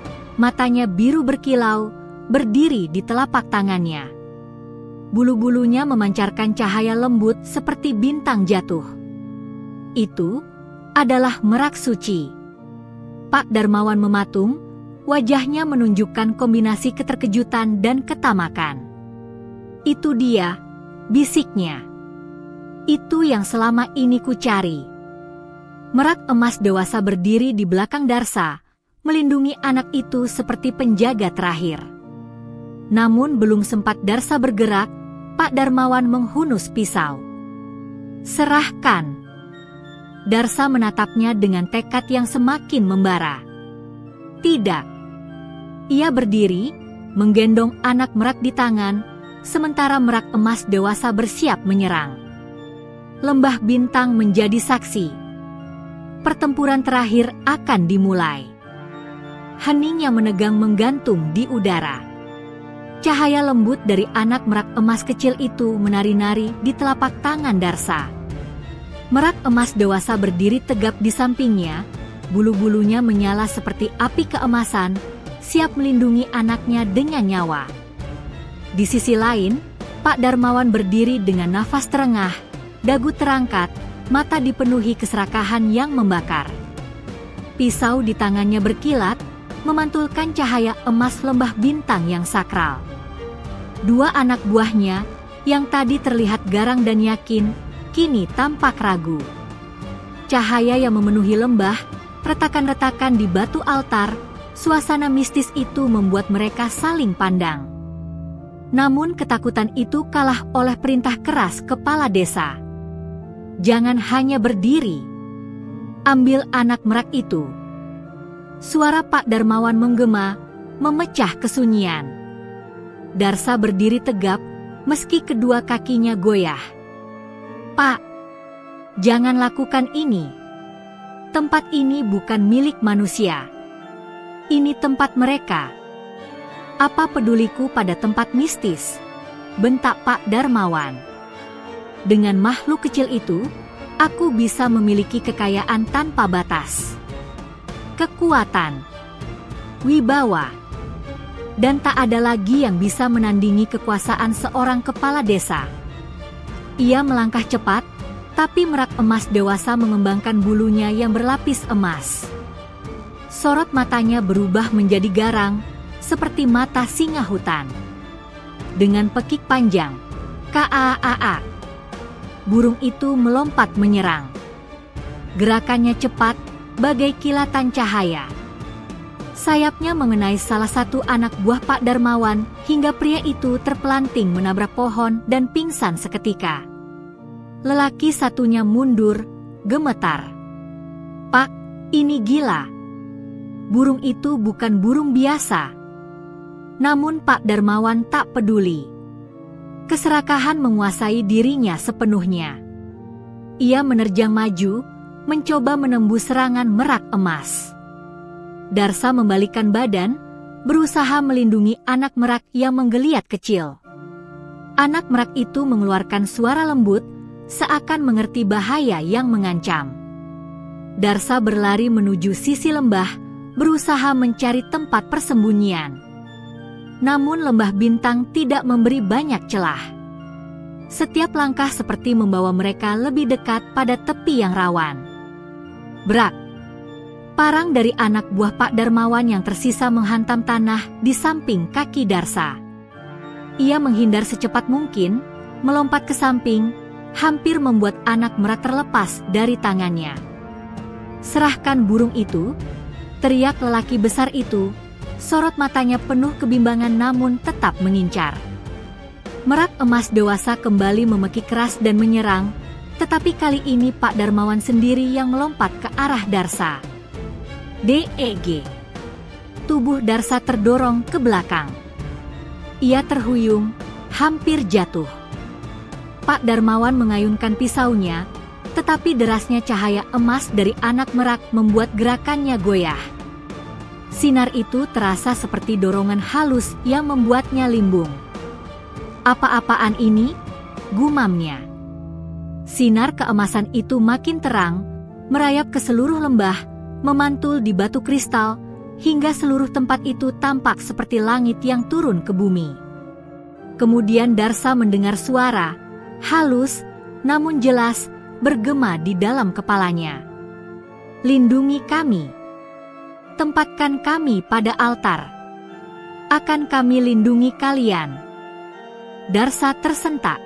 S1: matanya biru berkilau, berdiri di telapak tangannya. Bulu-bulunya memancarkan cahaya lembut seperti bintang jatuh. Itu adalah merak suci. Pak Darmawan mematung, wajahnya menunjukkan kombinasi keterkejutan dan ketamakan. Itu dia, bisiknya. Itu yang selama ini kucari. Merak emas dewasa berdiri di belakang Darsa, melindungi anak itu seperti penjaga terakhir. Namun belum sempat Darsa bergerak, Pak Darmawan menghunus pisau. Serahkan. Darsa menatapnya dengan tekad yang semakin membara. Tidak. Ia berdiri, menggendong anak merak di tangan, sementara merak emas dewasa bersiap menyerang. Lembah bintang menjadi saksi. Pertempuran terakhir akan dimulai. Hening yang menegang menggantung di udara. Cahaya lembut dari anak merak emas kecil itu menari-nari di telapak tangan Darsa. Merak emas dewasa berdiri tegap di sampingnya, bulu-bulunya menyala seperti api keemasan, siap melindungi anaknya dengan nyawa. Di sisi lain, Pak Darmawan berdiri dengan nafas terengah, dagu terangkat, mata dipenuhi keserakahan yang membakar. Pisau di tangannya berkilat, memantulkan cahaya emas lembah bintang yang sakral. Dua anak buahnya, yang tadi terlihat garang dan yakin, kini tampak ragu. Cahaya yang memenuhi lembah, retakan-retakan di batu altar, suasana mistis itu membuat mereka saling pandang. Namun ketakutan itu kalah oleh perintah keras kepala desa. Jangan hanya berdiri. Ambil anak merak itu. Suara Pak Darmawan menggema, memecah kesunyian. Darsa berdiri tegap, meski kedua kakinya goyah. Pak, jangan lakukan ini. Tempat ini bukan milik manusia. Ini tempat mereka. Apa peduliku pada tempat mistis? Bentak Pak Darmawan. Dengan makhluk kecil itu, aku bisa memiliki kekayaan tanpa batas. Kekuatan, wibawa, dan tak ada lagi yang bisa menandingi kekuasaan seorang kepala desa. Ia melangkah cepat, tapi merak emas dewasa mengembangkan bulunya yang berlapis emas. Sorot matanya berubah menjadi garang, seperti mata singa hutan. Dengan pekik panjang, kaaaa, burung itu melompat menyerang. Gerakannya cepat, bagai kilatan cahaya. Sayapnya mengenai salah satu anak buah Pak Darmawan, hingga pria itu terpelanting menabrak pohon dan pingsan seketika. Lelaki satunya mundur, gemetar. Pak, ini gila. Burung itu bukan burung biasa. Namun Pak Darmawan tak peduli. Keserakahan menguasai dirinya sepenuhnya. Ia menerjang maju, mencoba menembus serangan merak emas. Darsa membalikkan badan, berusaha melindungi anak merak yang menggeliat kecil. Anak merak itu mengeluarkan suara lembut, seakan mengerti bahaya yang mengancam. Darsa berlari menuju sisi lembah, berusaha mencari tempat persembunyian. Namun lembah bintang tidak memberi banyak celah. Setiap langkah seperti membawa mereka lebih dekat pada tepi yang rawan. Brak! Parang dari anak buah Pak Darmawan yang tersisa menghantam tanah di samping kaki Darsa. Ia menghindar secepat mungkin, melompat ke samping, hampir membuat anak merak terlepas dari tangannya. Serahkan burung itu, teriak lelaki besar itu, sorot matanya penuh kebimbangan namun tetap mengincar. Merak emas dewasa kembali memekik keras dan menyerang, tetapi kali ini Pak Darmawan sendiri yang melompat ke arah Darsa. DEG. Tubuh Darsa terdorong ke belakang. Ia terhuyung, hampir jatuh. Pak Darmawan mengayunkan pisaunya, tetapi derasnya cahaya emas dari anak merak membuat gerakannya goyah. Sinar itu terasa seperti dorongan halus yang membuatnya limbung. Apa-apaan ini? Gumamnya. Sinar keemasan itu makin terang, merayap ke seluruh lembah, memantul di batu kristal, hingga seluruh tempat itu tampak seperti langit yang turun ke bumi. Kemudian Darsa mendengar suara, halus, namun jelas, bergema di dalam kepalanya. Lindungi kami. Tempatkan kami pada altar. Akan kami lindungi kalian. Darsa tersentak.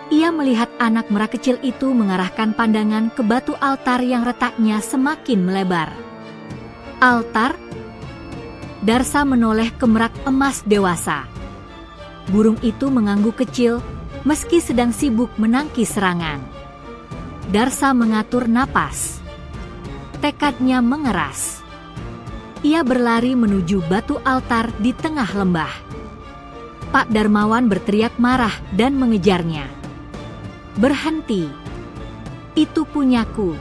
S1: Ia melihat anak merak kecil itu mengarahkan pandangan ke batu altar yang retaknya semakin melebar. Altar? Darsa menoleh ke merak emas dewasa. Burung itu mengangguk kecil, meski sedang sibuk menangkis serangan. Darsa mengatur napas. Tekadnya mengeras. Ia berlari menuju batu altar di tengah lembah. Pak Darmawan berteriak marah dan mengejarnya. Berhenti. Itu punyaku.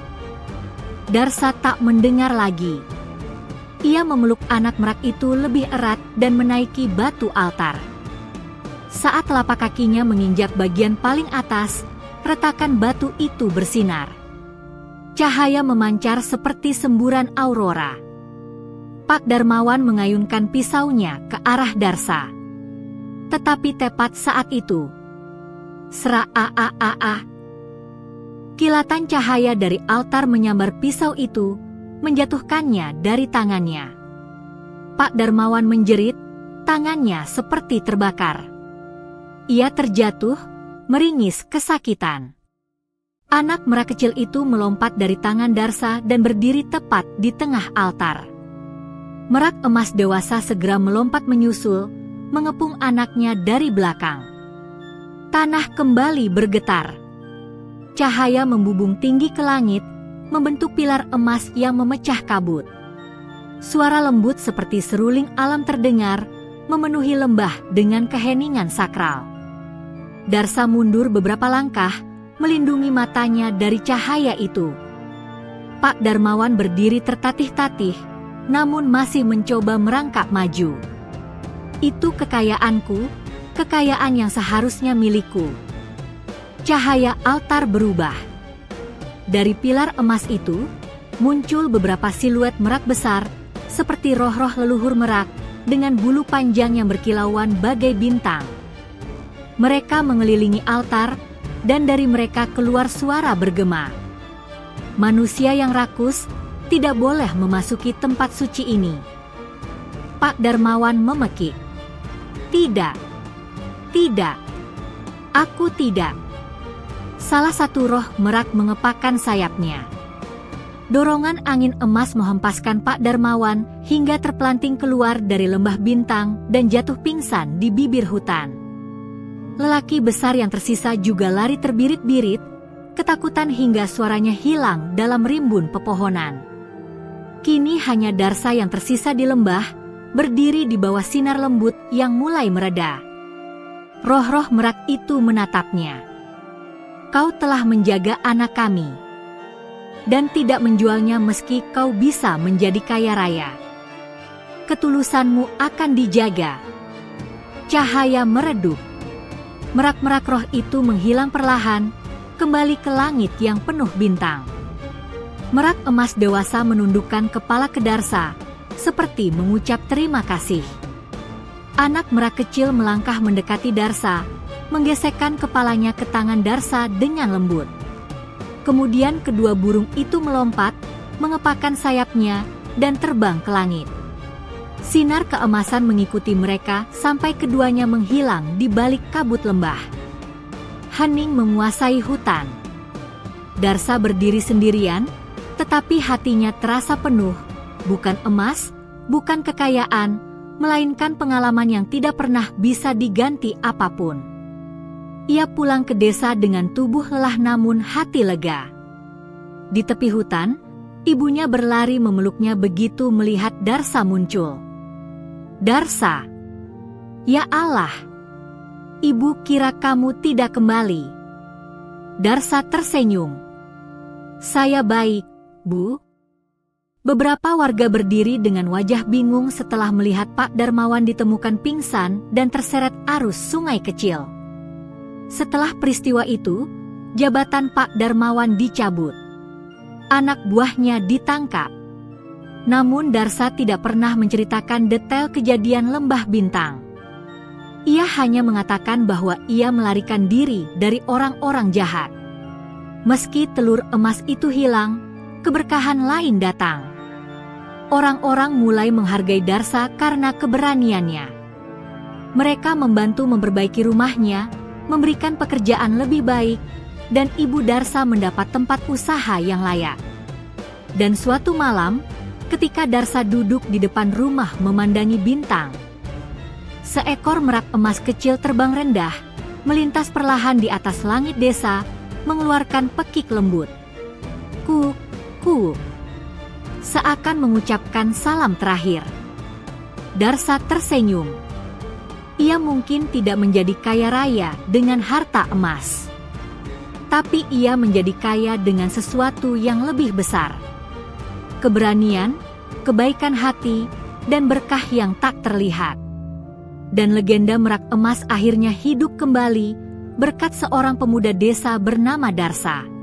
S1: Darsa tak mendengar lagi. Ia memeluk anak merak itu lebih erat dan menaiki batu altar. Saat telapak kakinya menginjak bagian paling atas, retakan batu itu bersinar. Cahaya memancar seperti semburan aurora. Pak Darmawan mengayunkan pisaunya ke arah Darsa. Tetapi tepat saat itu, kilatan cahaya dari altar menyambar pisau itu, menjatuhkannya dari tangannya. Pak Darmawan menjerit, tangannya seperti terbakar. Ia terjatuh, meringis kesakitan. Anak merak kecil itu melompat dari tangan Darsa dan berdiri tepat di tengah altar. Merak emas dewasa segera melompat menyusul, mengepung anaknya dari belakang. Tanah kembali bergetar. Cahaya membubung tinggi ke langit, membentuk pilar emas yang memecah kabut. Suara lembut seperti seruling alam terdengar, memenuhi lembah dengan keheningan sakral. Darsa mundur beberapa langkah, melindungi matanya dari cahaya itu. Pak Darmawan berdiri tertatih-tatih, namun masih mencoba merangkak maju. Itu kekayaanku, kekayaan yang seharusnya milikku. Cahaya altar berubah. Dari pilar emas itu, muncul beberapa siluet merak besar, seperti roh-roh leluhur merak, dengan bulu panjang yang berkilauan bagai bintang. Mereka mengelilingi altar, dan dari mereka keluar suara bergema. Manusia yang rakus tidak boleh memasuki tempat suci ini. Pak Darmawan memekik. Tidak. Tidak. Aku tidak. Salah satu roh merak mengepakkan sayapnya. Dorongan angin emas menghempaskan Pak Darmawan hingga terpelanting keluar dari lembah bintang dan jatuh pingsan di bibir hutan. Lelaki besar yang tersisa juga lari terbirit-birit, ketakutan hingga suaranya hilang dalam rimbun pepohonan. Kini hanya Darsa yang tersisa di lembah, berdiri di bawah sinar lembut yang mulai mereda. Roh-roh merak itu menatapnya. Kau telah menjaga anak kami, dan tidak menjualnya meski kau bisa menjadi kaya raya. Ketulusanmu akan dijaga. Cahaya meredup. Merak-merak roh itu menghilang perlahan, kembali ke langit yang penuh bintang. Merak emas dewasa menundukkan kepala ke Darsa, seperti mengucap terima kasih. Anak merak kecil melangkah mendekati Darsa, menggesekkan kepalanya ke tangan Darsa dengan lembut. Kemudian kedua burung itu melompat, mengepakkan sayapnya, dan terbang ke langit. Sinar keemasan mengikuti mereka sampai keduanya menghilang di balik kabut lembah. Hening menguasai hutan. Darsa berdiri sendirian, tetapi hatinya terasa penuh, bukan emas, bukan kekayaan, melainkan pengalaman yang tidak pernah bisa diganti apapun. Ia pulang ke desa dengan tubuh lelah namun hati lega. Di tepi hutan, ibunya berlari memeluknya begitu melihat Darsa muncul. Darsa, ya Allah, ibu kira kamu tidak kembali. Darsa tersenyum. Saya baik, Bu. Beberapa warga berdiri dengan wajah bingung setelah melihat Pak Darmawan ditemukan pingsan dan terseret arus sungai kecil. Setelah peristiwa itu, jabatan Pak Darmawan dicabut. Anak buahnya ditangkap. Namun Darsa tidak pernah menceritakan detail kejadian Lembah Bintang. Ia hanya mengatakan bahwa ia melarikan diri dari orang-orang jahat. Meski telur emas itu hilang, keberkahan lain datang. Orang-orang mulai menghargai Darsa karena keberaniannya. Mereka membantu memperbaiki rumahnya, memberikan pekerjaan lebih baik, dan ibu Darsa mendapat tempat usaha yang layak. Dan suatu malam, ketika Darsa duduk di depan rumah memandangi bintang, seekor merak emas kecil terbang rendah, melintas perlahan di atas langit desa, mengeluarkan pekik lembut. Ku, seakan mengucapkan salam terakhir. Darsa tersenyum. Ia mungkin tidak menjadi kaya raya dengan harta emas, tapi ia menjadi kaya dengan sesuatu yang lebih besar. Keberanian, kebaikan hati, dan berkah yang tak terlihat. Dan legenda merak emas akhirnya hidup kembali, berkat seorang pemuda desa bernama Darsa.